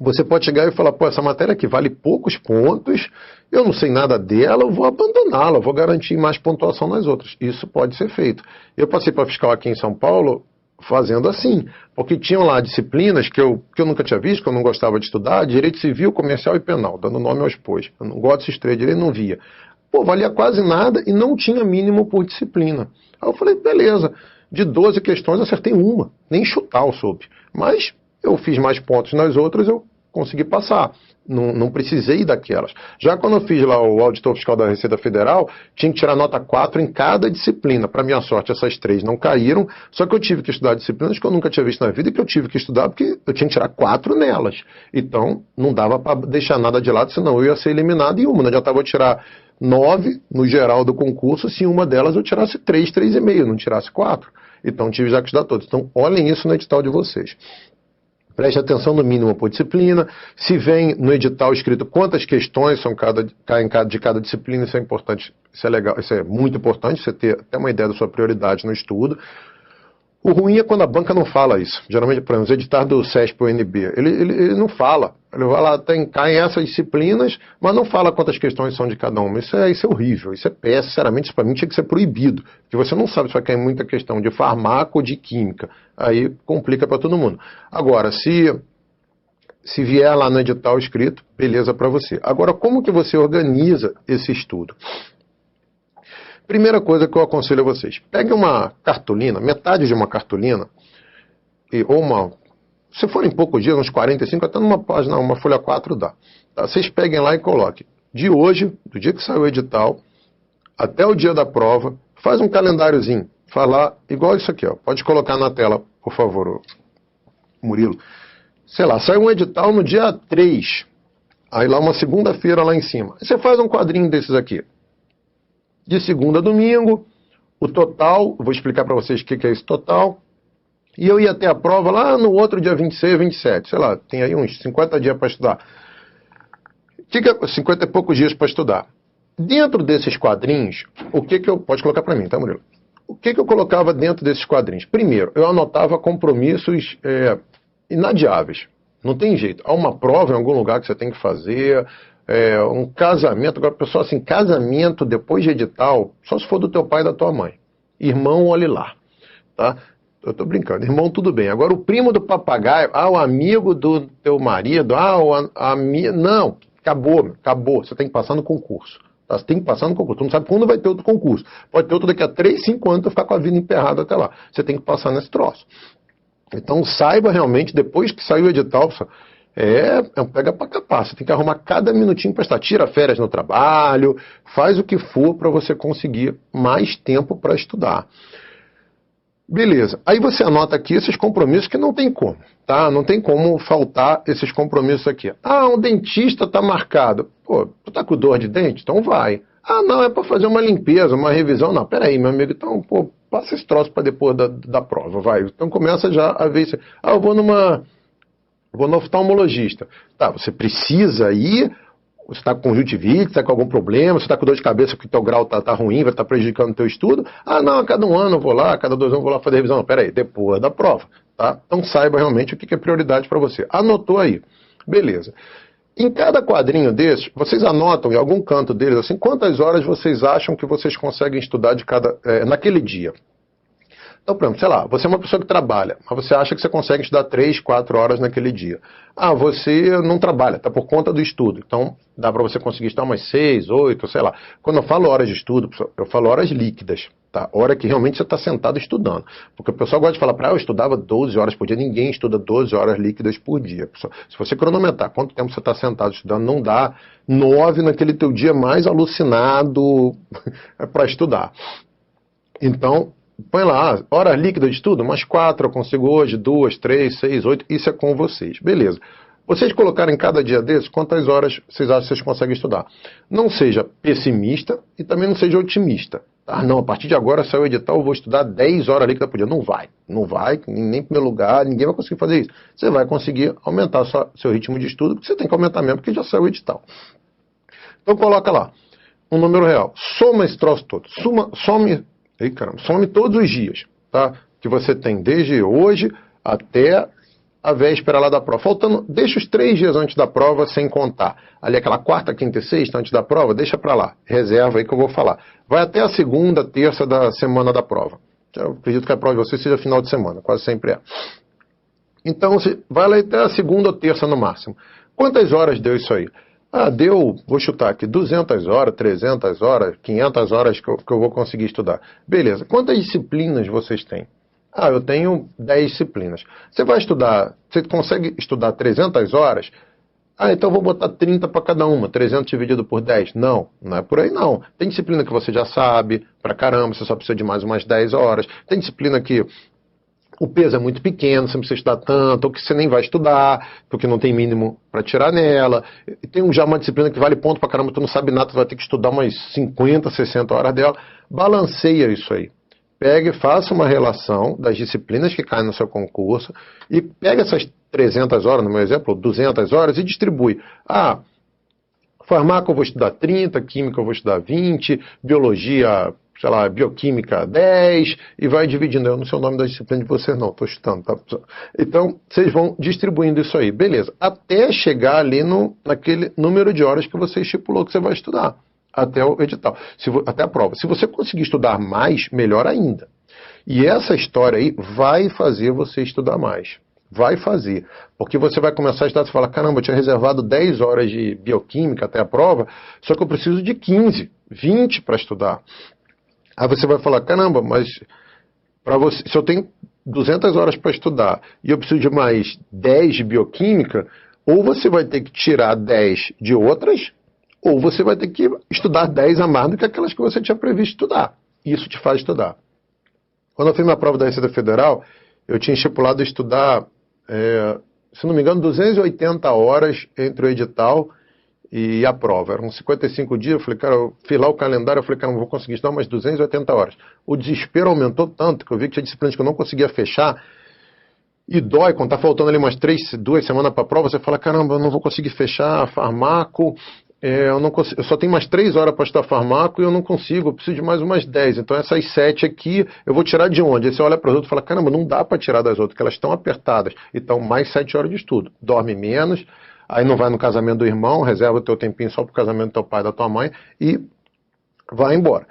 você pode chegar e falar, essa matéria aqui vale poucos pontos, eu não sei nada dela, eu vou abandoná-la, eu vou garantir mais pontuação nas outras. Isso pode ser feito. Eu passei para fiscal aqui em São Paulo fazendo assim, porque tinham lá disciplinas que eu nunca tinha visto, que eu não gostava de estudar, direito civil, comercial e penal, dando nome aos pois. Eu não gosto desses três direitos, não via. Valia quase nada e não tinha mínimo por disciplina. Aí eu falei, beleza, de 12 questões eu acertei uma, nem chutar eu soube. Mas eu fiz mais pontos nas outras, eu consegui passar. Não precisei daquelas. Já quando eu fiz lá o auditor fiscal da Receita Federal, tinha que tirar nota 4 em cada disciplina. Para minha sorte, essas 3 não caíram, só que eu tive que estudar disciplinas que eu nunca tinha visto na vida e que eu tive que estudar porque eu tinha que tirar 4 nelas. Então, não dava para deixar nada de lado, senão eu ia ser eliminado em uma. Não adiantava eu tirar 9 no geral do concurso, se em uma delas eu tirasse 3, 3,5, não tirasse 4. Então, tive já que estudar todas. Então, olhem isso no edital de vocês. Preste atenção no mínimo por disciplina. Se vem no edital escrito quantas questões são de cada disciplina, isso é importante, isso é legal, isso é muito importante, você ter até uma ideia da sua prioridade no estudo. O ruim é quando a banca não fala isso. Geralmente, por exemplo, os editais do CESP ou NB, ele não fala. Ele vai lá, cai em essas disciplinas, mas não fala quantas questões são de cada uma. Isso é horrível, isso é péssimo. Sinceramente, isso para mim tinha que ser proibido. Porque você não sabe se vai cair muita questão de farmaco ou de química. Aí complica para todo mundo. Agora, se vier lá no edital escrito, beleza para você. Agora, como que você organiza esse estudo? Primeira coisa que eu aconselho a vocês, pegue uma cartolina, metade de uma cartolina, se forem poucos dias, uns 45, até numa página, uma folha 4 dá. Tá? Vocês peguem lá e coloquem. De hoje, do dia que saiu o edital, até o dia da prova, faz um calendáriozinho. Falar igual isso aqui, ó. Pode colocar na tela, por favor, Murilo. Sei lá, saiu um edital no dia 3. Aí lá uma segunda-feira lá em cima. Aí você faz um quadrinho desses aqui. De segunda a domingo, o total, vou explicar para vocês o que é esse total. E eu ia ter a prova lá no outro dia 26, 27, sei lá, tem aí uns 50 dias para estudar. 50 e poucos dias para estudar. Dentro desses quadrinhos, o que eu... Pode colocar para mim, tá, Murilo? O que eu colocava dentro desses quadrinhos? Primeiro, eu anotava compromissos inadiáveis. Não tem jeito. Há uma prova em algum lugar que você tem que fazer... um casamento, agora pessoal, assim, casamento depois de edital, só se for do teu pai e da tua mãe. Irmão, olhe lá, tá? Eu tô brincando, irmão, tudo bem. Agora o primo do papagaio, o amigo do teu marido, não, acabou, você tem que passar no concurso. Tá? Você tem que passar no concurso, tu não sabe quando vai ter outro concurso. Pode ter outro daqui a 3, 5 anos, tu ficar com a vida emperrada até lá. Você tem que passar nesse troço. Então saiba realmente, depois que saiu o edital, É um pega para capar. Você tem que arrumar cada minutinho para estudar. Tira férias no trabalho, faz o que for para você conseguir mais tempo para estudar. Beleza. Aí você anota aqui esses compromissos que não tem como, tá? Não tem como faltar esses compromissos aqui. Ah, um dentista tá marcado. Pô, tu tá com dor de dente? Então vai. Ah, não, é para fazer uma limpeza, uma revisão. Não, peraí, meu amigo, então, pô, passa esse troço para depois da prova, vai. Então começa já a ver isso. Ah, eu vou no oftalmologista. Tá, você precisa ir. Você está com conjuntivite, está com algum problema, você está com dor de cabeça porque o teu grau está ruim, vai estar prejudicando o teu estudo. Ah, não, a cada um ano eu vou lá, a cada 2 anos eu vou lá fazer revisão. Não, peraí, depois da prova, tá? Então saiba realmente o que é prioridade para você. Anotou aí. Beleza. Em cada quadrinho desses, vocês anotam em algum canto deles, assim, quantas horas vocês acham que vocês conseguem estudar naquele dia. Então, por exemplo, sei lá, você é uma pessoa que trabalha, mas você acha que você consegue estudar 3, 4 horas naquele dia. Ah, você não trabalha, está por conta do estudo. Então, dá para você conseguir estudar umas 6, 8, sei lá. Quando eu falo horas de estudo, eu falo horas líquidas, tá? Hora que realmente você está sentado estudando. Porque o pessoal gosta de falar eu estudava 12 horas por dia. Ninguém estuda 12 horas líquidas por dia. Se você cronometrar quanto tempo você está sentado estudando, não dá 9 naquele teu dia mais alucinado para estudar. Então, põe lá, horas líquidas de estudo, umas 4 eu consigo hoje, 2, 3, 6, 8, isso é com vocês. Beleza. Vocês colocarem cada dia desses, quantas horas vocês acham que vocês conseguem estudar? Não seja pessimista e também não seja otimista. Ah, não, a partir de agora saiu o edital, eu vou estudar 10 horas líquidas por dia. Não vai, nem em primeiro lugar, ninguém vai conseguir fazer isso. Você vai conseguir aumentar seu ritmo de estudo, porque você tem que aumentar mesmo, porque já saiu o edital. Então coloca lá, um número real. Soma esse troço todo. Some todos os dias, tá? Que você tem desde hoje até a véspera lá da prova. Deixa os 3 dias antes da prova sem contar. Ali aquela quarta, quinta e sexta antes da prova, deixa para lá. Reserva aí que eu vou falar. Vai até a segunda, terça da semana da prova. Eu acredito que a prova de vocês seja final de semana, quase sempre é. Então, vai lá até a segunda ou terça no máximo. Quantas horas deu isso aí? Ah, vou chutar aqui, 200 horas, 300 horas, 500 horas que eu vou conseguir estudar. Beleza, quantas disciplinas vocês têm? Ah, eu tenho 10 disciplinas. Você consegue estudar 300 horas? Ah, então eu vou botar 30 para cada uma, 300 dividido por 10. Não é por aí não. Tem disciplina que você já sabe, pra caramba, você só precisa de mais umas 10 horas. Tem disciplina que o peso é muito pequeno, você não precisa estudar tanto, ou que você nem vai estudar, porque não tem mínimo para tirar nela. E tem já uma disciplina que vale ponto pra caramba, tu não sabe nada, tu vai ter que estudar umas 50, 60 horas dela. Balanceia isso aí. Pegue, faça uma relação das disciplinas que caem no seu concurso e pega essas 300 horas, no meu exemplo, 200 horas e distribui. Ah, farmácia eu vou estudar 30, química eu vou estudar 20, biologia, sei lá, bioquímica 10, e vai dividindo. Eu não sei o nome da disciplina de vocês não, estou chutando, tá? Então, vocês vão distribuindo isso aí, beleza. Até chegar ali naquele número de horas que você estipulou que você vai estudar, até o edital, até a prova. Se você conseguir estudar mais, melhor ainda. E essa história aí vai fazer você estudar mais. Vai fazer. Porque você vai começar a estudar e falar, caramba, eu tinha reservado 10 horas de bioquímica até a prova, só que eu preciso de 15, 20 para estudar. Aí você vai falar, caramba, mas se eu tenho 200 horas para estudar e eu preciso de mais 10 de bioquímica, ou você vai ter que tirar 10 de outras, ou você vai ter que estudar 10 a mais do que aquelas que você tinha previsto estudar. Isso te faz estudar. Quando eu fiz minha prova da Receita Federal, eu tinha estipulado estudar, se não me engano, 280 horas entre o edital e a prova. Eram 55 dias, eu falei, cara, eu fiz lá o calendário, eu falei, cara, não vou conseguir estudar umas 280 horas. O desespero aumentou tanto que eu vi que tinha disciplinas que eu não conseguia fechar, e dói, quando tá faltando ali umas 2 semanas para a prova, você fala, caramba, eu não vou conseguir fechar farmaco, eu só tenho mais 3 horas para estudar farmaco e eu não consigo, eu preciso de mais umas 10. Então essas 7 aqui, eu vou tirar de onde? Aí você olha para as outras e fala, caramba, não dá para tirar das outras, porque elas estão apertadas. Então mais 7 horas de estudo. Dorme menos, aí não vai no casamento do irmão, reserva o teu tempinho só para o casamento do teu pai e da tua mãe e vai embora.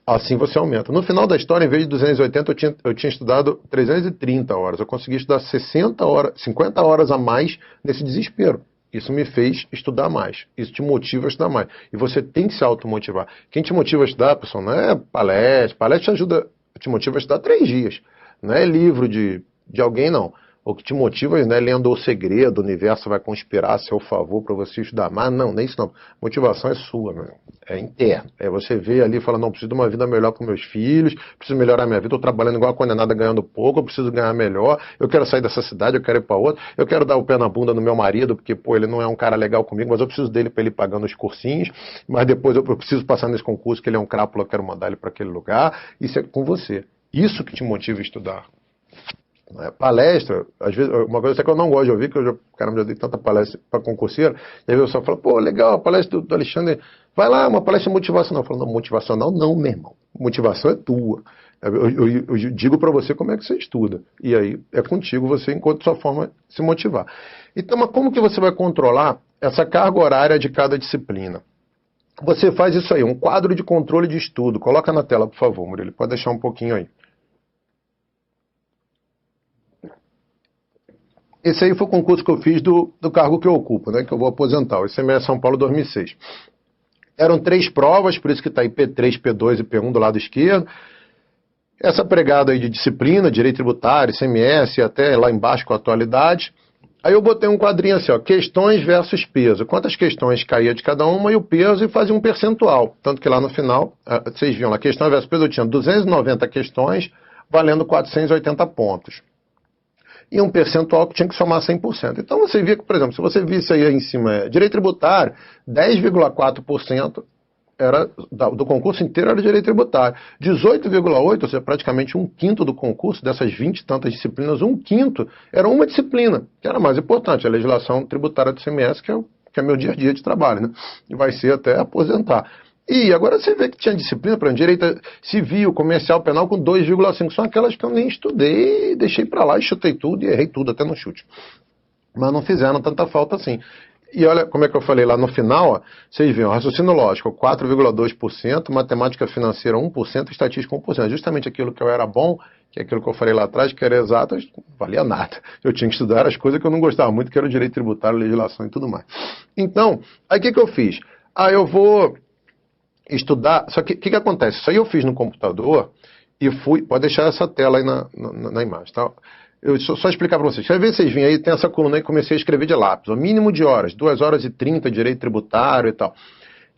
Assim você aumenta. No final da história, em vez de 280, eu tinha estudado 330 horas. Eu consegui estudar 50 horas a mais nesse desespero. Isso me fez estudar mais. Isso te motiva a estudar mais. E você tem que se automotivar. Quem te motiva a estudar, pessoal, não é palestra. Palestra te motiva a estudar 3 dias. Não é livro de alguém, não. O que te motiva, né, lendo O Segredo, o universo vai conspirar a seu favor para você estudar mais. Não, nem isso não. Motivação é sua, meu. É interna. É você ver ali e falar, não, preciso de uma vida melhor para meus filhos, preciso melhorar minha vida, estou trabalhando igual a condenada, ganhando pouco, eu preciso ganhar melhor, eu quero sair dessa cidade, eu quero ir para outra, eu quero dar o pé na bunda no meu marido, porque, pô, ele não é um cara legal comigo, mas eu preciso dele para ele pagando os cursinhos, mas depois eu preciso passar nesse concurso, que ele é um crápula, eu quero mandar ele para aquele lugar. Isso é com você. Isso que te motiva a estudar. Palestra, às vezes, uma coisa que eu não gosto de ouvir, que eu já dei tanta palestra para concurseiro, e aí eu só falo, pô, legal, a palestra do Alexandre, vai lá, uma palestra motivacional. Eu falo, não, motivacional não, meu irmão, motivação é tua. Eu digo para você como é que você estuda, e aí é contigo, você encontra sua forma de se motivar. Então, mas como que você vai controlar essa carga horária de cada disciplina? Você faz isso aí, um quadro de controle de estudo, coloca na tela, por favor, Murilo, pode deixar um pouquinho aí. Esse aí foi o concurso que eu fiz do cargo que eu ocupo, né, que eu vou aposentar, o ICMS São Paulo 2006. Eram 3 provas, por isso que está aí P3, P2 e P1 do lado esquerdo. Essa pregada aí de disciplina, direito tributário, ICMS e até lá embaixo com a atualidade. Aí eu botei um quadrinho assim, ó, questões versus peso. Quantas questões caía de cada uma e o peso e fazia um percentual. Tanto que lá no final, vocês viam lá, questão versus peso, eu tinha 290 questões valendo 480 pontos. E um percentual que tinha que somar 100%. Então você via que, por exemplo, se você visse aí em cima, direito tributário, 10,4% era do concurso inteiro era direito tributário. 18,8%, ou seja, praticamente um quinto do concurso, dessas 20 e tantas disciplinas, um quinto era uma disciplina, que era a mais importante, a legislação tributária do ICMS, que é meu dia a dia de trabalho, né? E vai ser até aposentar. E agora você vê que tinha disciplina, por exemplo, direito civil, comercial, penal com 2,5. São aquelas que eu nem estudei, deixei para lá e chutei tudo e errei tudo, até no chute. Mas não fizeram tanta falta assim. E olha como é que eu falei lá no final, ó, vocês viram, raciocínio lógico, 4,2%, matemática financeira 1%, estatística 1%. Justamente aquilo que eu era bom, que é aquilo que eu falei lá atrás, que era exato, não valia nada. Eu tinha que estudar as coisas que eu não gostava muito, que era o direito tributário, legislação e tudo mais. Então, aí o que eu fiz? Eu vou estudar, só que o que acontece? Isso aí eu fiz no computador e fui, pode deixar essa tela aí na imagem, tá? Eu só explicar para vocês. Às vezes vocês vêm aí, tem essa coluna aí que comecei a escrever de lápis, o mínimo de horas, 2 horas e 30, direito tributário e tal.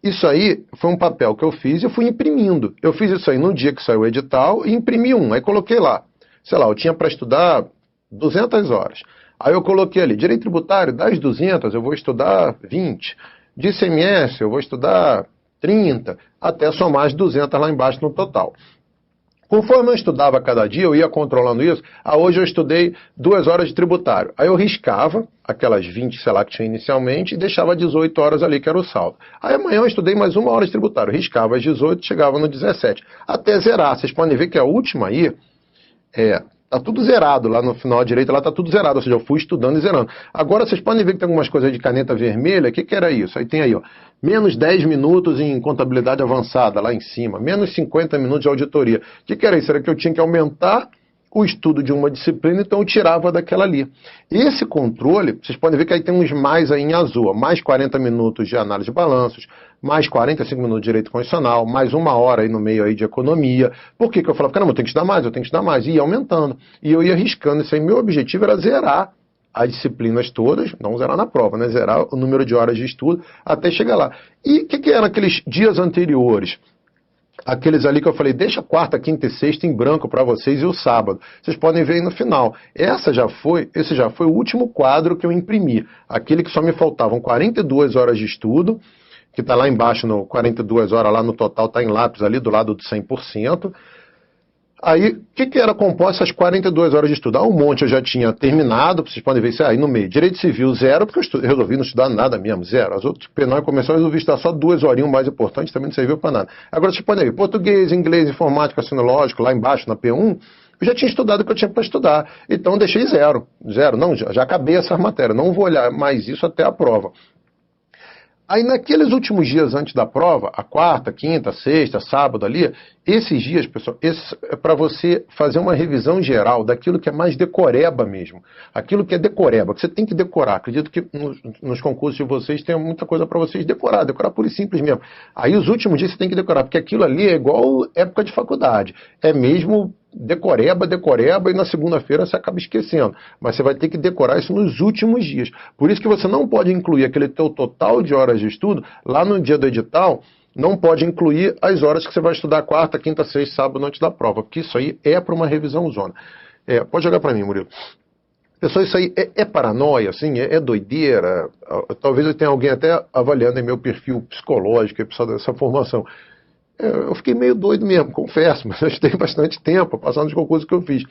Isso aí foi um papel que eu fiz e eu fui imprimindo. Eu fiz isso aí no dia que saiu o edital e imprimi um, aí coloquei lá. Sei lá, eu tinha para estudar 200 horas. Aí eu coloquei ali, direito tributário, das 200 eu vou estudar 20. De ICMS eu vou estudar 30, até somar as 200 lá embaixo no total. Conforme eu estudava cada dia, eu ia controlando isso. Hoje eu estudei 2 horas de tributário. Aí eu riscava aquelas 20, sei lá, que tinha inicialmente e deixava 18 horas ali, que era o saldo. Aí amanhã eu estudei mais 1 hora de tributário. Riscava as 18, chegava no 17. Até zerar. Vocês podem ver que a última aí tá tudo zerado, lá no final à direita, lá tá tudo zerado, ou seja, eu fui estudando e zerando. Agora vocês podem ver que tem algumas coisas de caneta vermelha, o que era isso? Aí tem aí, ó, menos 10 minutos em contabilidade avançada, lá em cima, menos 50 minutos de auditoria. O que era isso? Era que eu tinha que aumentar o estudo de uma disciplina, então eu tirava daquela ali. Esse controle, vocês podem ver que aí tem uns mais aí em azul, ó, mais 40 minutos de análise de balanços, mais 45 minutos de direito constitucional, mais 1 hora aí no meio aí de economia. Por que eu falava, caramba, eu tenho que estudar mais, eu tenho que estudar mais, e ia aumentando. E eu ia riscando isso aí. Meu objetivo era zerar as disciplinas todas, não zerar na prova, né? Zerar o número de horas de estudo até chegar lá. E o que eram aqueles dias anteriores? Aqueles ali que eu falei, deixa quarta, quinta e sexta em branco para vocês e o sábado. Vocês podem ver aí no final. Esse já foi o último quadro que eu imprimi. Aquele que só me faltavam 42 horas de estudo, que está lá embaixo, no 42 horas lá no total, está em lápis ali do lado do 100%. Aí, o que era composto essas 42 horas de estudo? Um monte eu já tinha terminado, vocês podem ver isso aí no meio. Direito civil, 0, porque eu resolvi não estudar nada mesmo, 0. As outras, penal e comercial, eu resolvi estudar só 2 horinhas, o mais importante, também não serviu para nada. Agora, vocês podem ver, português, inglês, informática, sinológico, lá embaixo, na P1, eu já tinha estudado o que eu tinha para estudar. Então, eu deixei 0. 0, não, já acabei essas matérias, não vou olhar mais isso até a prova. Aí naqueles últimos dias antes da prova, a quarta, quinta, sexta, sábado ali, Esses dias, pessoal, esse é para você fazer uma revisão geral daquilo que é mais decoreba mesmo. Aquilo que é decoreba, que você tem que decorar. Acredito que nos concursos de vocês tem muita coisa para vocês decorar pura e simples mesmo. Aí os últimos dias você tem que decorar, porque aquilo ali é igual época de faculdade. É mesmo decoreba, e na segunda-feira você acaba esquecendo. Mas você vai ter que decorar isso nos últimos dias. Por isso que você não pode incluir aquele teu total de horas de estudo lá no dia do edital. Não pode incluir as horas que você vai estudar quarta, quinta, sexta, sábado, antes da prova, porque isso aí é para uma revisão zona. Pode jogar para mim, Murilo. Pessoal, isso aí é paranoia, assim, é doideira. Talvez eu tenha alguém até avaliando em meu perfil psicológico, pessoal dessa formação. Eu fiquei meio doido mesmo, confesso, mas eu estudei bastante tempo, passando os concursos que eu fiz.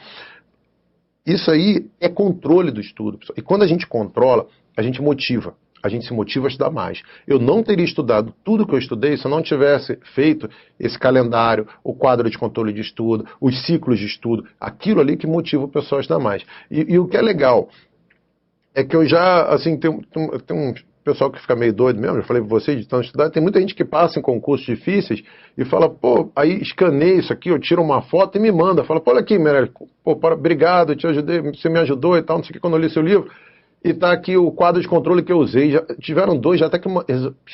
Isso aí é controle do estudo, pessoal. E quando a gente controla, a gente motiva. A gente se motiva a estudar mais. Eu não teria estudado tudo que eu estudei se eu não tivesse feito esse calendário, o quadro de controle de estudo, os ciclos de estudo, aquilo ali que motiva o pessoal a estudar mais. E o que é legal é que eu já, assim, tem um pessoal que fica meio doido mesmo, eu falei para vocês de tanto estudar, tem muita gente que passa em concursos difíceis e fala, pô, aí escaneia isso aqui, eu tiro uma foto e me manda, fala, pô, olha aqui, Meirelles, pô, obrigado, eu te ajudei, você me ajudou e tal, não sei o que, quando eu li seu livro. E está aqui o quadro de controle que eu usei. Já tiveram dois, já até que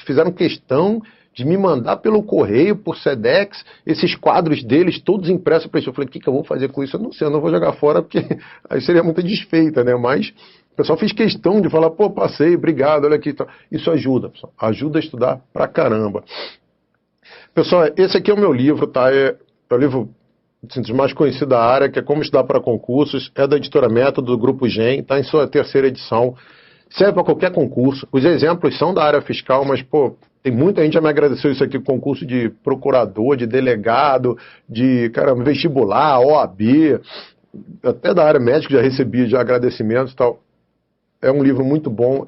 fizeram questão de me mandar pelo correio, por Sedex, esses quadros deles, todos impressos para isso. Eu falei, o que eu vou fazer com isso? Eu não sei, eu não vou jogar fora, porque aí seria muita desfeita, né? Mas o pessoal fez questão de falar, pô, passei, obrigado, olha aqui. Isso ajuda, pessoal. Ajuda a estudar pra caramba. Pessoal, esse aqui é o meu livro, tá? É o livro dos mais conhecidos da área, que é Como Estudar para Concursos, é da editora Método, do Grupo GEM, está em sua terceira edição. Serve para qualquer concurso. Os exemplos são da área fiscal, mas, pô, tem muita gente que já me agradeceu isso aqui, concurso de procurador, de delegado, de, caramba, vestibular, OAB, até da área médica já recebi já agradecimentos e tal. É um livro muito bom,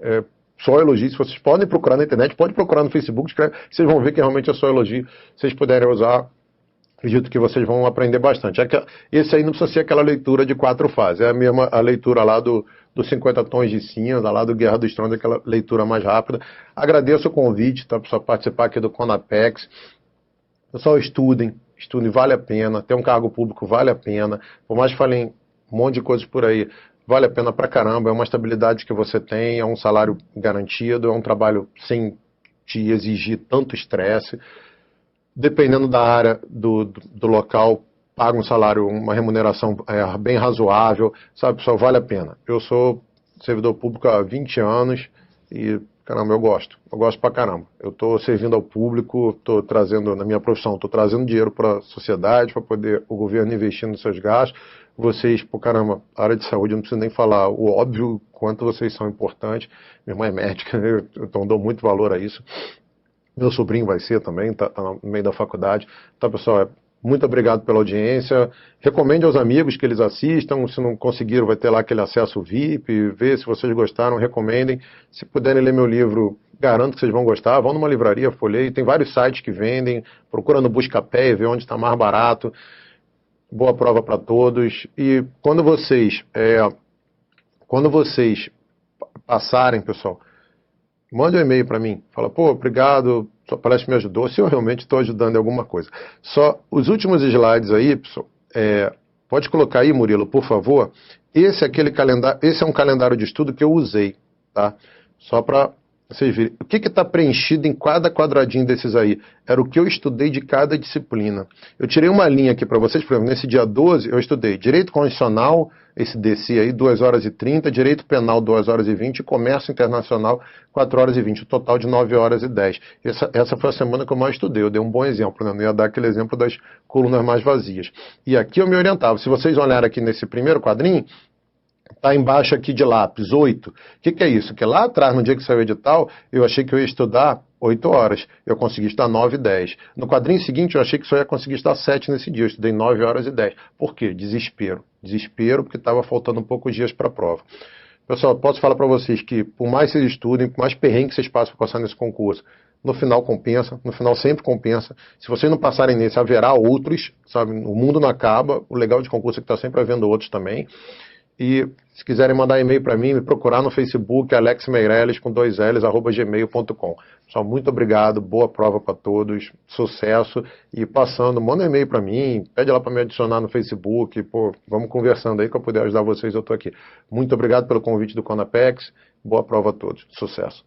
só elogio. Se vocês podem procurar na internet, pode procurar no Facebook, vocês vão ver que realmente é só elogio. Se vocês puderem usar, acredito que vocês vão aprender bastante. Esse aí não precisa ser aquela leitura de 4 fases. É a mesma a leitura lá dos 50 Tons de Cinza, lá do Guerra dos Tronos, aquela leitura mais rápida. Agradeço o convite, tá, para participar aqui do Conapex. Pessoal, estudem, vale a pena. Ter um cargo público vale a pena. Por mais que falem um monte de coisas por aí, vale a pena pra caramba. É uma estabilidade que você tem, é um salário garantido, é um trabalho sem te exigir tanto estresse. Dependendo da área do local, paga um salário, uma remuneração bem razoável, sabe, pessoal, vale a pena. Eu sou servidor público há 20 anos e, caramba, eu gosto pra caramba. Eu estou servindo ao público, estou trazendo, na minha profissão, estou trazendo dinheiro para a sociedade, para poder o governo investir nos seus gastos. Vocês, pô, caramba, a área de saúde, eu não preciso nem falar o óbvio, quanto vocês são importantes. Minha irmã é médica, então dou muito valor a isso. Meu sobrinho vai ser também, está no meio da faculdade. Tá, pessoal, muito obrigado pela audiência. Recomende aos amigos que eles assistam. Se não conseguiram, vai ter lá aquele acesso VIP. Vê se vocês gostaram, recomendem. Se puderem ler meu livro, garanto que vocês vão gostar. Vão numa livraria, folheie. Tem vários sites que vendem. Procura no Buscapé e vê onde está mais barato. Boa prova para todos. E quando vocês passarem, pessoal, mande um e-mail para mim. Fala, pô, obrigado, sua palestra me ajudou. Se eu realmente estou ajudando em alguma coisa. Só os últimos slides aí, pessoal, pode colocar aí, Murilo, por favor. Esse é um calendário de estudo que eu usei, tá? Só para vocês verem. O que está preenchido em cada quadradinho desses aí? Era o que eu estudei de cada disciplina. Eu tirei uma linha aqui para vocês, por exemplo, nesse dia 12 eu estudei Direito Constitucional, esse DC aí, 2 horas e 30, Direito Penal, 2 horas e 20, Comércio Internacional, 4 horas e 20, o total de 9 horas e 10. Essa foi a semana que eu mais estudei, eu dei um bom exemplo, né? Não ia dar aquele exemplo das colunas mais vazias. E aqui eu me orientava, se vocês olharem aqui nesse primeiro quadrinho, está embaixo aqui de lápis, 8. O que é isso? Que lá atrás, no dia que saiu o edital, eu achei que eu ia estudar 8 horas. Eu consegui estudar 9 e 10. No quadrinho seguinte, eu achei que só ia conseguir estudar 7 nesse dia. Eu estudei 9 horas e 10. Por quê? Desespero. Desespero porque estava faltando poucos dias para a prova. Pessoal, posso falar para vocês que, por mais que vocês estudem, por mais perrengue que vocês passem para passar nesse concurso, no final compensa, no final sempre compensa. Se vocês não passarem nesse, haverá outros, sabe? O mundo não acaba. O legal de concurso é que está sempre havendo outros também. E se quiserem mandar e-mail para mim, me procurar no Facebook, Alex Meireles, com 2 L's, @gmail.com. Pessoal, muito obrigado, boa prova para todos, sucesso. E passando, manda um e-mail para mim, pede lá para me adicionar no Facebook, pô, vamos conversando aí que eu puder ajudar vocês, eu estou aqui. Muito obrigado pelo convite do Conapex, boa prova a todos, sucesso.